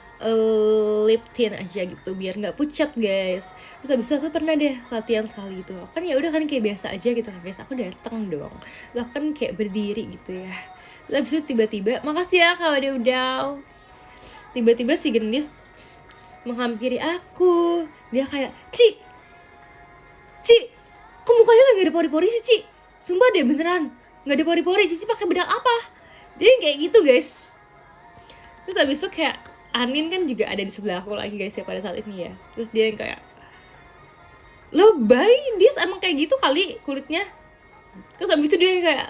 lip tint aja gitu biar nggak pucat, guys. Terus habis itu aku pernah deh latihan sekali gitu kan, ya udah kan kayak biasa aja gitu kan, guys. Aku datang dong, aku kan kayak berdiri gitu ya. Terus habis itu tiba-tiba, makasih ya Kak udah tiba-tiba si Gendis menghampiri aku, dia kayak Ci, kok mukanya nggak ada pori-pori sih Ci, sumpah deh beneran nggak ada pori-pori, Cici pakai bedak apa, dia kayak gitu, guys. Terus habis itu kayak Anin kan juga ada di sebelah aku lagi, guys ya pada saat ini ya. Terus dia yang kayak, lo bayi dis emang kayak gitu kali kulitnya. Terus habis itu dia yang kayak,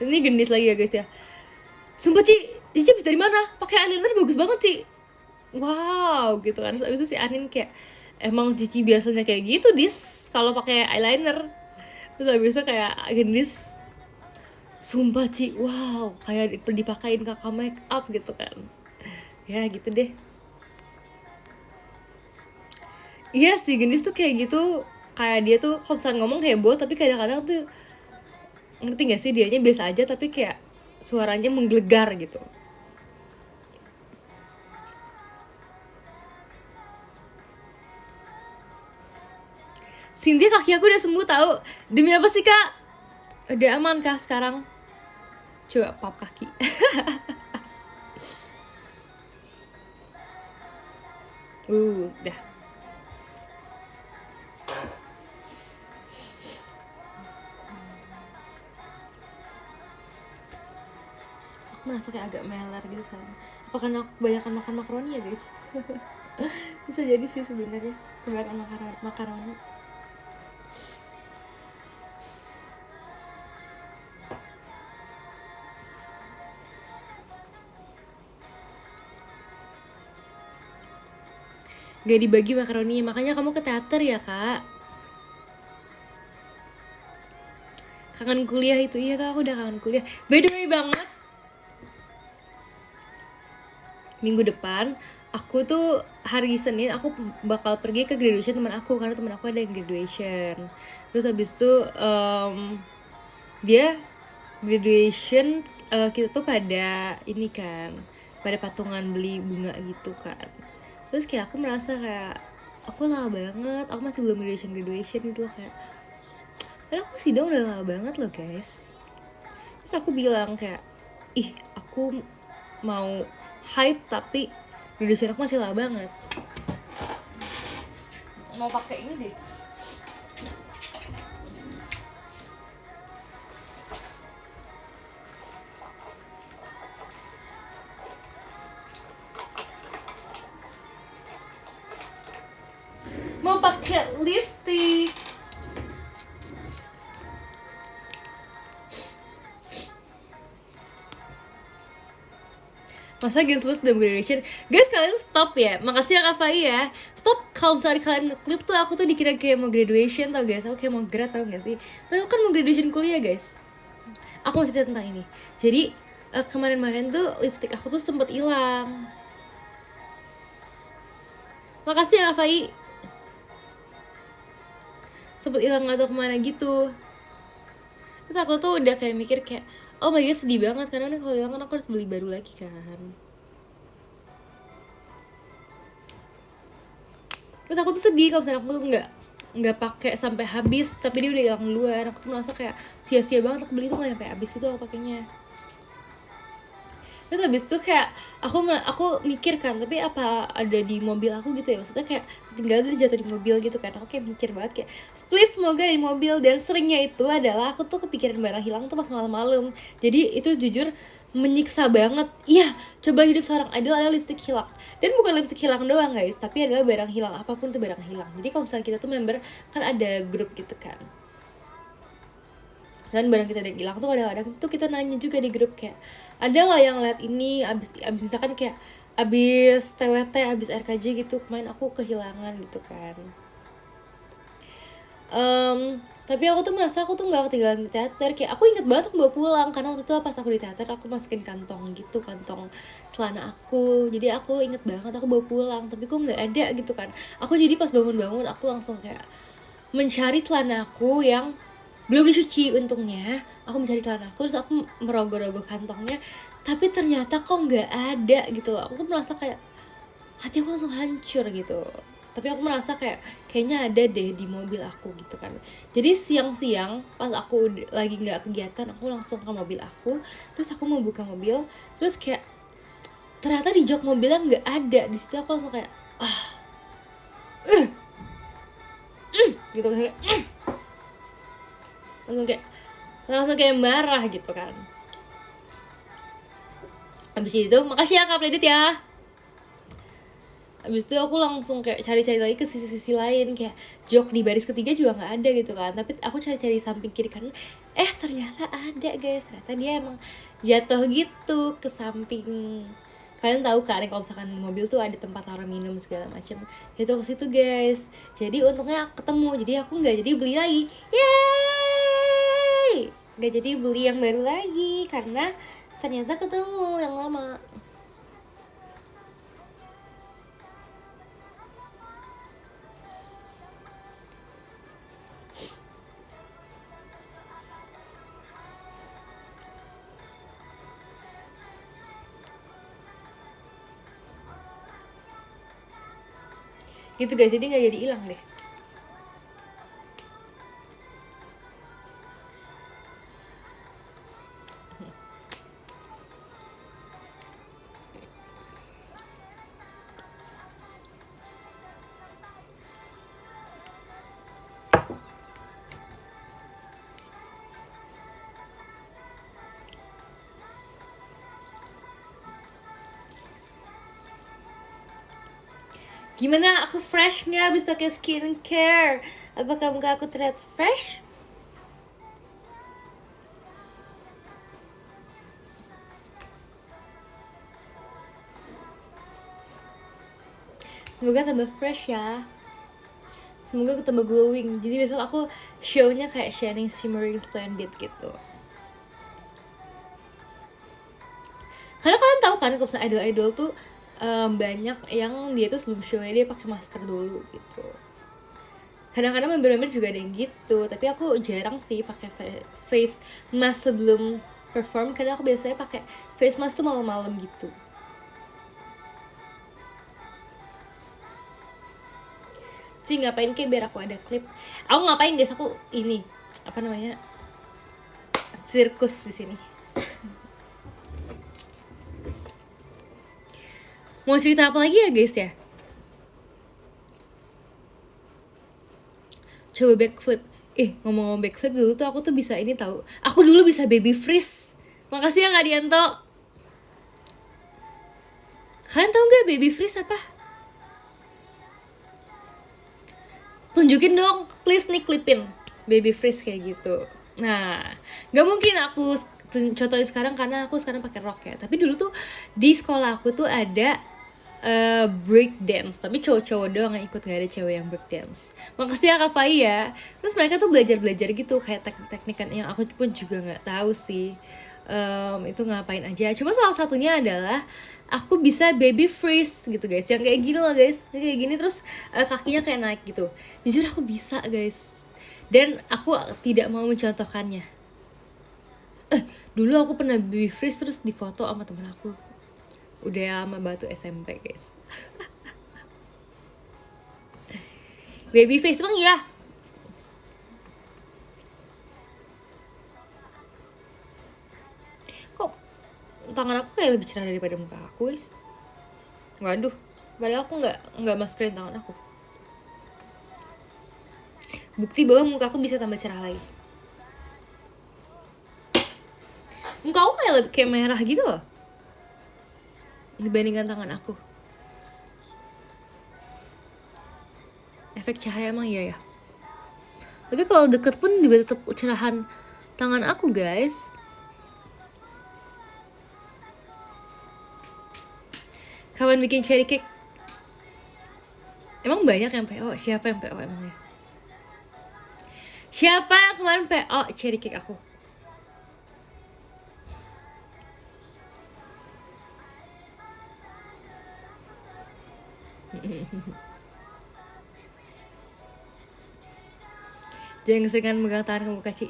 ini Gendis lagi ya, guys ya, sumpah Ci, Cici bisa dari mana, pakai eyeliner bagus banget Ci, wow gitu kan. Terus habis itu si Anin kayak, emang Cici biasanya kayak gitu dis kalau pakai eyeliner. Terus habis itu kayak Gendis, sumpah Ci, wow, kayak dipakein kakak make up gitu kan. Ya gitu deh. Iya sih, Gendis tuh kayak gitu, kayak dia tuh kalau misalnya ngomong heboh tapi kadang-kadang tuh, ngerti gak sih, dianya biasa aja tapi kayak suaranya menggelegar gitu. Cynthia, kaki aku udah sembuh tahu. Demi apa sih Kak? Udah aman kah sekarang? Coba pap kaki. Udah. Aku merasa kayak agak meler gitu sekarang. Apa karena aku kebanyakan makan makaroni ya, guys? Bisa jadi sih sebenarnya kebanyakan makaroni. Gak dibagi makaroninya, makanya kamu ke teater ya Kak. Kangen kuliah itu, iya tau, aku udah kangen kuliah. By the way banget, minggu depan aku tuh hari Senin aku bakal pergi ke graduation teman aku, karena teman aku ada graduation. Terus habis itu dia graduation kita tuh pada ini kan, pada patungan beli bunga gitu kan. Terus kayak aku merasa kayak aku lama banget, aku masih belum graduation gitu loh, kayak padahal aku sidang udah lama banget loh guys. Terus aku bilang kayak, ih aku mau hype tapi graduation aku masih lama banget. Mau pakai ini deh. Mau pakai lipstick. Masa guys lu sudah graduation? Guys kalian stop ya. Makasih ya Kak Fai ya. Stop kalau misalnya kalian ngeklip tuh aku tuh dikira kayak mau graduation tau guys. Aku kayak mau grad tau gak sih? Padahal aku kan mau graduation kuliah guys. Aku mau cerita tentang ini. Jadi kemarin-kemarin tuh lipstick aku tuh sempet hilang. Makasih ya Kak Fai. Sempet hilang gak tau kemana gitu. Terus aku tuh udah kayak mikir kayak, oh my god sedih banget karena kalau hilang kan aku harus beli baru lagi kan. Terus aku tuh sedih kalau misalnya aku tuh nggak pakai sampai habis tapi dia udah hilang duluan. Aku tuh merasa kayak sia-sia banget aku beli tuh nggak sampai habis gitu aku pakainya. Terus habis itu kayak aku mikir kan, tapi apa ada di mobil aku gitu ya, maksudnya kayak tinggal dan jatuh di mobil gitu kan. Aku kayak mikir banget kayak please semoga di mobil. Dan seringnya itu adalah aku tuh kepikiran barang hilang tuh pas malam-malam. Jadi itu jujur menyiksa banget. Iya, coba hidup seorang idol ada lipstick hilang. Dan bukan lipstick hilang doang guys, tapi adalah barang hilang, apapun tuh barang hilang. Jadi kalau misalnya kita tuh member kan ada grup gitu kan, dan barang kita ada hilang tuh kadang-kadang tuh kita nanya juga di grup kayak ada nggak yang lihat ini abis misalkan kayak abis TWT abis RKJ gitu, kemarin aku kehilangan gitu kan. Tapi aku tuh merasa aku tuh nggak ketinggalan di teater. Kayak aku inget banget aku bawa pulang karena waktu itu pas aku di teater aku masukin kantong gitu, kantong celana aku. Jadi aku inget banget aku bawa pulang tapi kok nggak ada gitu kan. Aku jadi pas bangun-bangun aku langsung kayak mencari celana aku yang belum dicuci. Untungnya aku mencari celana aku, terus aku merogoh-rogoh kantongnya tapi ternyata kok nggak ada gitu. Aku tuh merasa kayak hati aku langsung hancur gitu. Tapi aku merasa kayaknya ada deh di mobil aku gitu kan. Jadi siang-siang pas aku lagi nggak kegiatan aku langsung ke mobil aku, terus aku mau buka mobil, terus kayak ternyata di jok mobilnya nggak ada. Di situ aku langsung kayak gitu kayak langsung kayak marah gitu kan. Habis itu makasih ya Kak Pledit ya. Habis itu aku langsung kayak cari-cari lagi ke sisi-sisi lain, kayak jok di baris ketiga juga nggak ada gitu kan. Tapi aku cari-cari samping kiri kanan, ternyata ada guys. Ternyata dia emang jatuh gitu ke samping. Kalian tahu kan kalau misalkan mobil tuh ada tempat taruh minum segala macam, jatuh ke situ guys. Jadi untungnya aku ketemu, jadi aku nggak jadi beli lagi. Yeay, nggak jadi beli yang baru lagi karena ternyata ketemu yang lama. Gitu guys, jadi nggak jadi hilang deh. Gimana aku fresh nggak habis pakai skincare? Apakah muka aku terlihat fresh? Semoga tambah fresh ya. Semoga aku tambah glowing. Jadi besok aku show-nya kayak shining, shimmering, splendid gitu. Karena kalian tahu kan kalau misalnya idol-idol tuh banyak yang dia tuh sebelum show-nya dia pakai masker dulu gitu. Kadang-kadang member-member juga ada yang gitu, tapi aku jarang sih pakai face mask sebelum perform, karena aku biasanya pakai face mask tuh malam-malam gitu. Sih ngapain kayak biar aku ada klip. Aku ngapain guys, aku ini apa namanya, sirkus di sini. Mau cerita apa lagi ya guys ya? Coba backflip. Ngomong-ngomong backflip, dulu tuh aku tuh bisa ini tahu. Aku dulu bisa baby freeze. Makasih ya Kak Dianto. Kalian tahu nggak baby freeze apa? Tunjukin dong, please nih, klipin baby freeze kayak gitu. Nah, nggak mungkin aku contohin sekarang karena aku sekarang pakai rok ya. Tapi dulu tuh di sekolah aku tuh ada break dance, tapi cowok-cowok doang yang ikut, nggak ada cewek yang break dance. Makasih ya Kak Fai ya. Terus mereka tuh belajar gitu kayak teknik-teknikan yang aku pun juga nggak tahu sih. Itu ngapain aja. Cuma salah satunya adalah aku bisa baby freeze gitu guys, yang kayak gini loh guys, kayak gini terus kakinya kayak naik gitu. Jujur aku bisa guys, dan aku tidak mau mencontohkannya. Dulu aku pernah baby freeze terus difoto sama temen aku. Udah lama batu SMP guys. Baby face emang ya. Kok tangan aku kayak lebih cerah daripada muka aku guys. Waduh, padahal aku nggak maskerin tangan aku. Bukti bahwa muka aku bisa tambah cerah lagi. Muka aku kayak merah gitu loh dibandingkan tangan aku. Efek cahaya emang iya ya. Tapi kalau deket pun juga tetap cerahan tangan aku guys. Kapan bikin cherry cake? Emang banyak yang PO? Siapa yang PO emangnya? Siapa yang kemarin PO cherry cake aku? Jangan keseringan megang tangan kamu Kaci.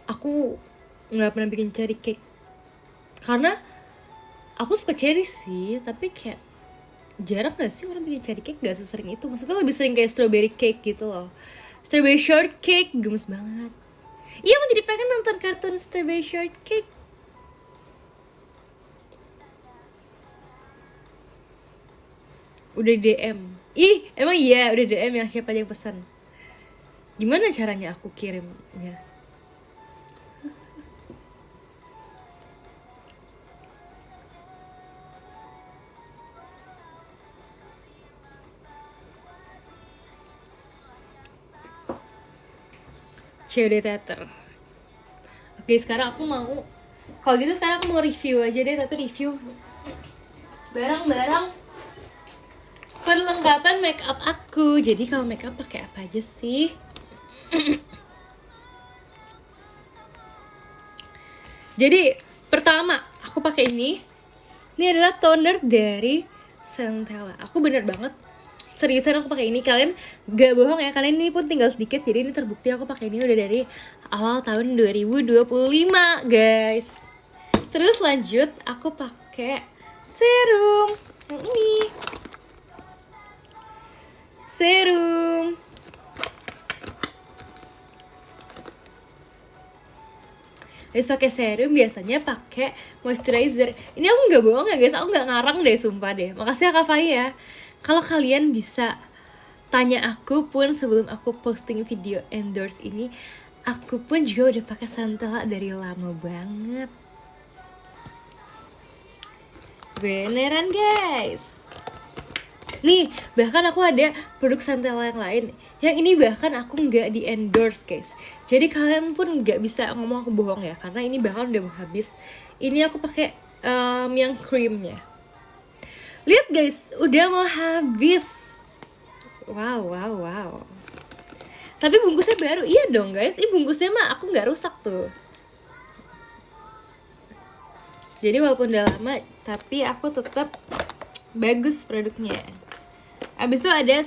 Aku nggak pernah bikin cherry cake karena aku suka cherry sih, tapi kayak jarang gak sih orang bikin cherry cake, gak sesering itu. Maksudnya lebih sering kayak strawberry cake gitu loh. Strawberry shortcake gemes banget. Iya, aku jadi pengen nonton kartun strawberry shortcake. Udah DM. Emang iya udah DM yang siapa aja yang pesan. Gimana caranya aku kirimnya? COD Theater. Oke, sekarang aku mau, kalau gitu sekarang aku mau review aja deh, tapi review barang-barang perlengkapan make up aku. Jadi kalau make up pakai apa aja sih? Jadi pertama aku pakai ini. Ini adalah toner dari Centella. Aku bener banget seriusan aku pakai ini, kalian gak bohong ya, karena ini pun tinggal sedikit. Jadi ini terbukti aku pakai ini udah dari awal tahun 2025 guys. Terus lanjut aku pakai serum yang ini. Serum Terus pakai serum, biasanya pakai moisturizer. Ini aku nggak bohong ya guys, aku nggak ngarang deh, sumpah deh. Makasih ya Kak Fai ya. Kalau kalian bisa tanya aku pun sebelum aku posting video endorse ini, aku pun juga udah pakai Centella dari lama banget. Beneran guys. Nih, bahkan aku ada produk Centella yang lain. Yang ini bahkan aku nggak di endorse guys. Jadi kalian pun nggak bisa ngomong aku bohong ya, karena ini bahkan udah mau habis. Ini aku pakai yang creamnya. Lihat guys, udah mau habis. Wow. Tapi bungkusnya baru, iya dong guys. Ini bungkusnya mah aku nggak rusak tuh. Jadi walaupun udah lama, tapi aku tetap bagus produknya. Abis itu ada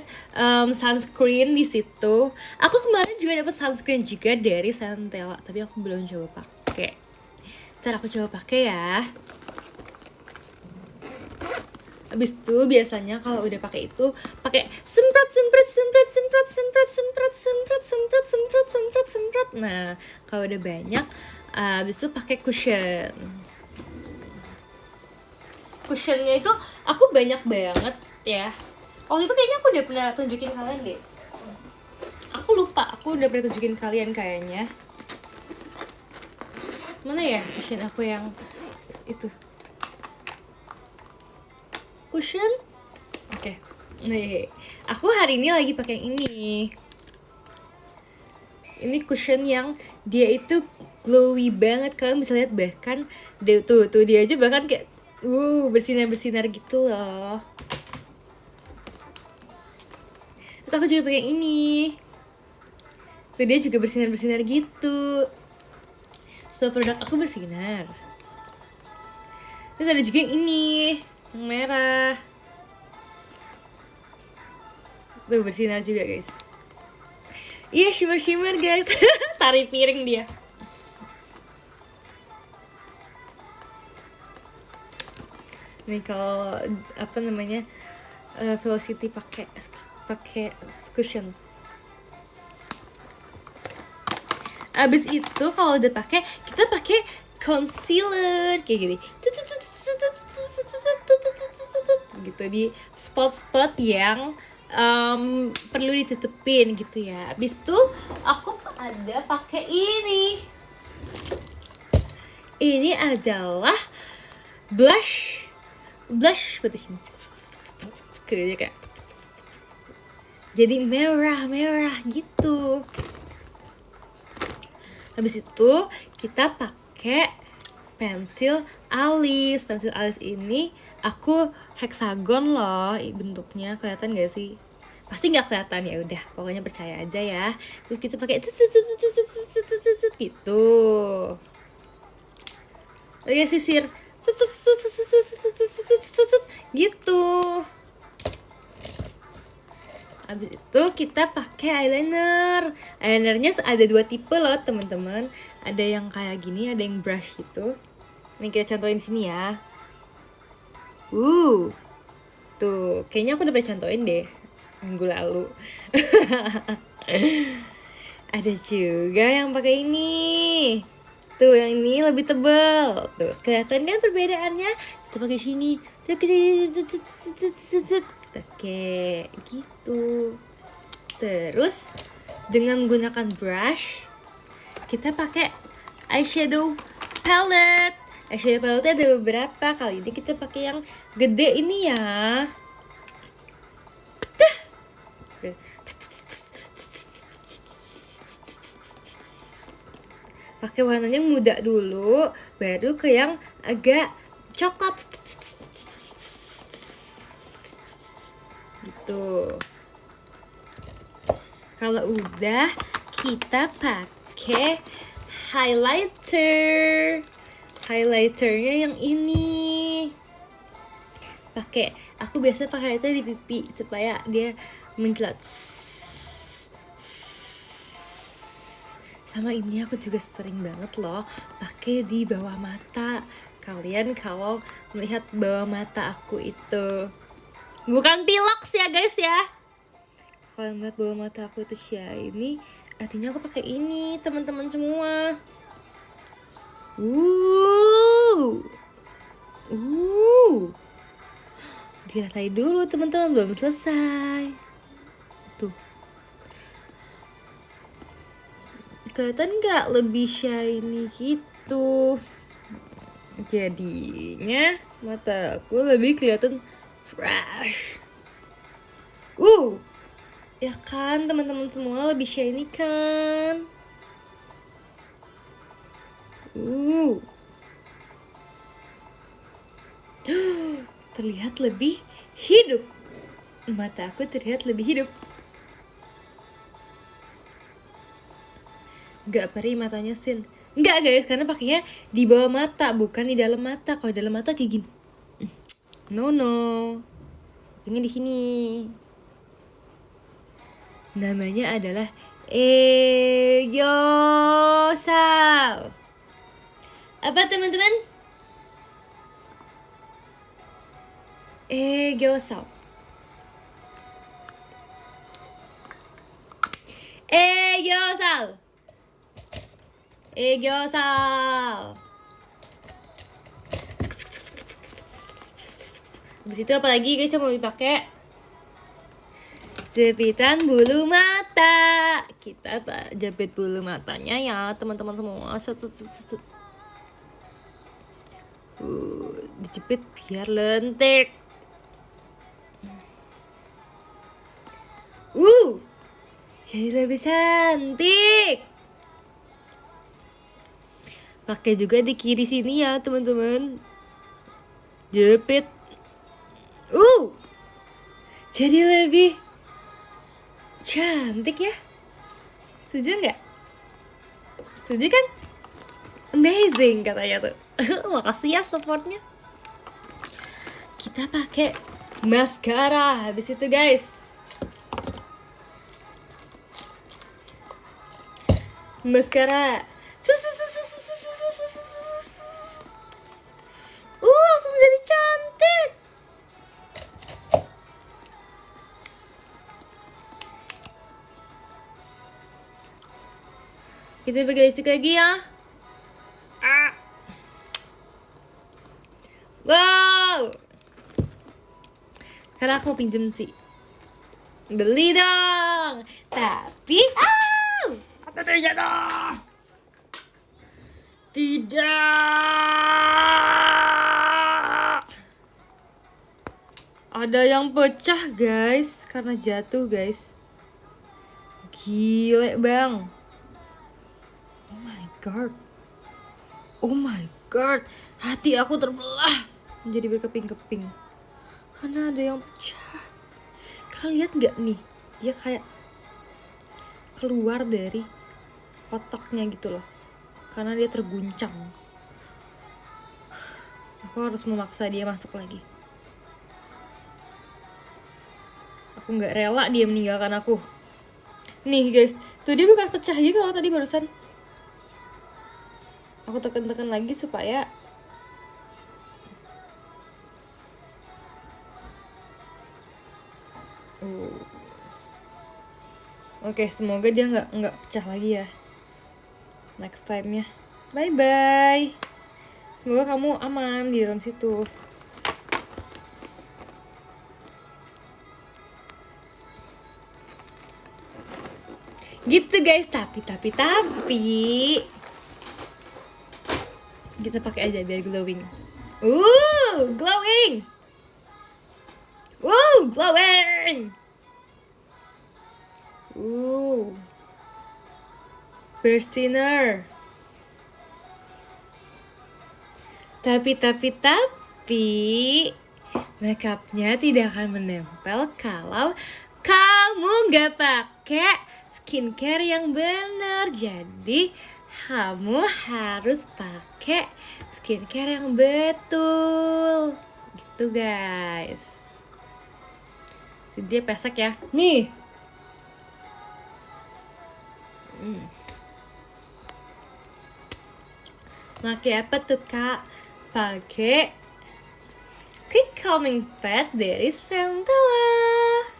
sunscreen di situ. Aku kemarin juga dapat sunscreen juga dari Santella, tapi aku belum coba pakai. Ntar aku coba pakai ya. Abis itu biasanya kalau udah pakai itu pakai semprot. Nah, kalau udah banyak, abis itu pakai cushion. Cushionnya itu aku banyak banget ya. Waktu itu kayaknya aku udah pernah tunjukin kalian deh. Aku lupa, aku udah pernah tunjukin kalian kayaknya. Mana ya cushion aku yang itu? Cushion? Oke. Nih, aku hari ini lagi pakai yang ini. Ini cushion yang dia itu glowy banget. Kalian bisa lihat bahkan tuh dia aja bahkan kayak bersinar gitu loh. Terus aku juga pakai ini. Tuh dia juga bersinar gitu. So produk aku bersinar. Terus ada juga yang ini, yang merah. Tuh bersinar juga guys. Iya shimmer guys. Tarik piring dia. Nih kalau apa namanya Velocity pakai cushion. Abis itu kalau udah pakai kita pakai concealer kayak gini. Gitu di spot-spot yang perlu ditutupin gitu ya. Abis itu aku ada pakai ini. Ini adalah blush betul kayak jadi merah gitu. Habis itu kita pakai pensil alis ini aku hexagon loh bentuknya, kelihatan gak sih? Pasti nggak kelihatan, ya udah pokoknya percaya aja ya. Terus kita pakai gitu. Oh ya sisir gitu. Habis itu kita pakai eyelinernya ada 2 tipe loh teman-teman. Ada yang kayak gini, ada yang brush gitu. Ini kita contohin sini ya. Tuh kayaknya aku udah pernah contohin deh minggu lalu. Ada juga yang pakai ini. Tuh yang ini lebih tebal. Tuh kelihatan kan perbedaannya? Kita pakai sini. Oke, gitu. Terus dengan menggunakan brush kita pakai eyeshadow palette. Eyeshadow palette ada beberapa. Kali ini kita pakai yang gede ini ya. Pakai warnanya yang muda dulu, baru ke yang agak coklat. Gitu. Kalau udah, kita pakai highlighter. Highlighternya yang ini. Aku biasa pakai itu di pipi supaya dia menkilat. Sama ini aku juga sering banget loh pakai di bawah mata. Kalian kalau melihat bawah mata aku itu bukan pilox ya guys ya. Kalau melihat bawah mata aku itu shiny, artinya aku pakai ini teman-teman semua. Diratai dulu teman-teman, belum selesai. Tuh. Kelihatan nggak lebih shiny gitu? Jadinya mata aku lebih kelihatan fresh. Ya kan teman-teman semua, lebih shiny kan? Terlihat lebih hidup. Mata aku terlihat lebih hidup. Gak perih matanya Sin. Enggak guys, karena pakainya di bawah mata, bukan di dalam mata. Kalau di dalam mata kayak gini. No. Pakainya di sini. Namanya adalah Eosal. Apa teman-teman? Eosal. Eosal. Eosal. Habis itu apa lagi guys yang mau dipakai? Jepitan bulu mata. Kita jepit bulu matanya ya teman-teman semua. Dijepit biar lentik. Jadi lebih cantik. Pakai juga di kiri sini ya teman-teman. Jepit. Jadi lebih cantik ya. Setuju nggak? Setuju kan? Amazing katanya tuh. Makasih ya supportnya. Kita pakai maskara habis itu guys. Maskara. Langsung jadi cantik. Kita pakai lipstick lagi ya. Wow. Karena aku mau pinjem sih. Beli dong. Tapi apa tidak dong? Tidak. Ada yang pecah guys karena jatuh guys. Gile bang. Oh my god, hati aku terbelah menjadi berkeping-keping karena ada yang pecah. Kalian lihat nggak nih, dia kayak keluar dari kotaknya gitu loh, karena dia terguncang. Aku harus memaksa dia masuk lagi. Aku nggak rela dia meninggalkan aku. Nih guys, tuh dia bekas pecah gitu loh tadi barusan. Aku tekan-tekan lagi supaya Oke, semoga dia nggak pecah lagi ya next time-nya. Bye bye. Semoga kamu aman di dalam situ. Gitu guys, tapi kita pakai aja biar glowing. Glowing. Glowing. Bersinar. Tapi makeupnya tidak akan menempel kalau kamu nggak pakai skincare yang benar. Jadi kamu harus pakai skincare yang betul gitu guys. Dia pesek ya nih. Pakai apa tuh kak? Pakai Quick Calming Pad dari Centella.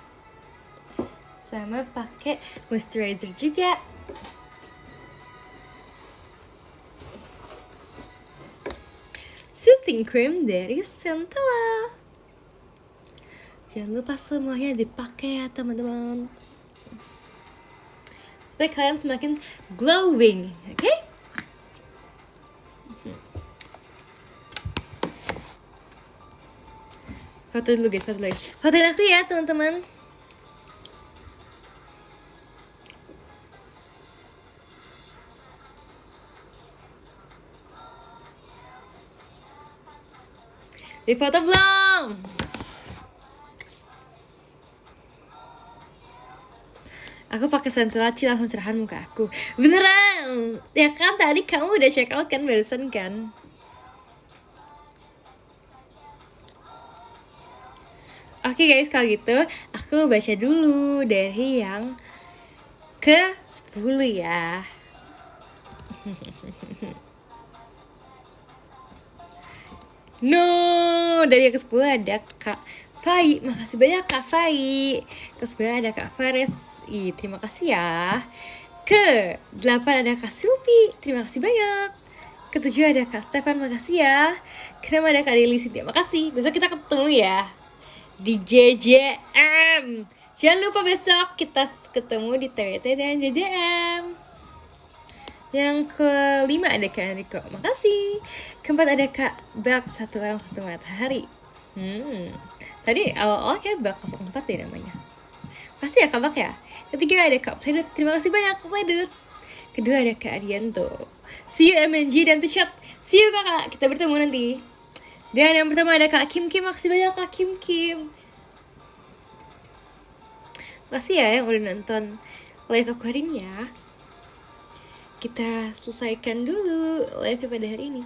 Sama pakai moisturizer juga. Soothing Cream dari Centella. Jangan lupa semuanya dipakai ya teman-teman, supaya kalian semakin glowing, oke? Foto dulu guys, fotoin aku ya teman-teman. Di foto belum? Aku pakai Centella langsung cerahan muka aku. Beneran? Ya kan tadi kamu udah check out kan barusan kan? Oke guys, kalau gitu aku baca dulu dari yang ke 10 ya. No, dari yang ke-10 ada Kak Fai. Makasih banyak Kak Fai. Ke-9 ada Kak Fares. Terima kasih ya. Ke-8 ada Kak Silpi. Terima kasih banyak. Ke-7 ada Kak Stefan. Makasih ya. Ke-6 ada Kak Deli Sintia. Makasih. Besok kita ketemu ya di JJM. Jangan lupa besok kita ketemu di TWT dan JJM. Yang ke-5 ada Kak Enrico. Makasih. Ke-4 ada Kak Bak, satu orang satu matahari. Tadi awal-awal kayak Bak 04 ya namanya. Pasti ya Kak Bak ya. Ketiga ada Kak Pledut. Terima kasih banyak Kak Pledut. Kedua ada Kak Arianto. See you MNG dan T-Shot. See you kakak. Kita bertemu nanti. Dan yang pertama ada Kak Kim Kim. Makasih banyak Kak Kim Kim. Makasih ya yang udah nonton live aku hari ini ya. Kita selesaikan dulu live pada hari ini.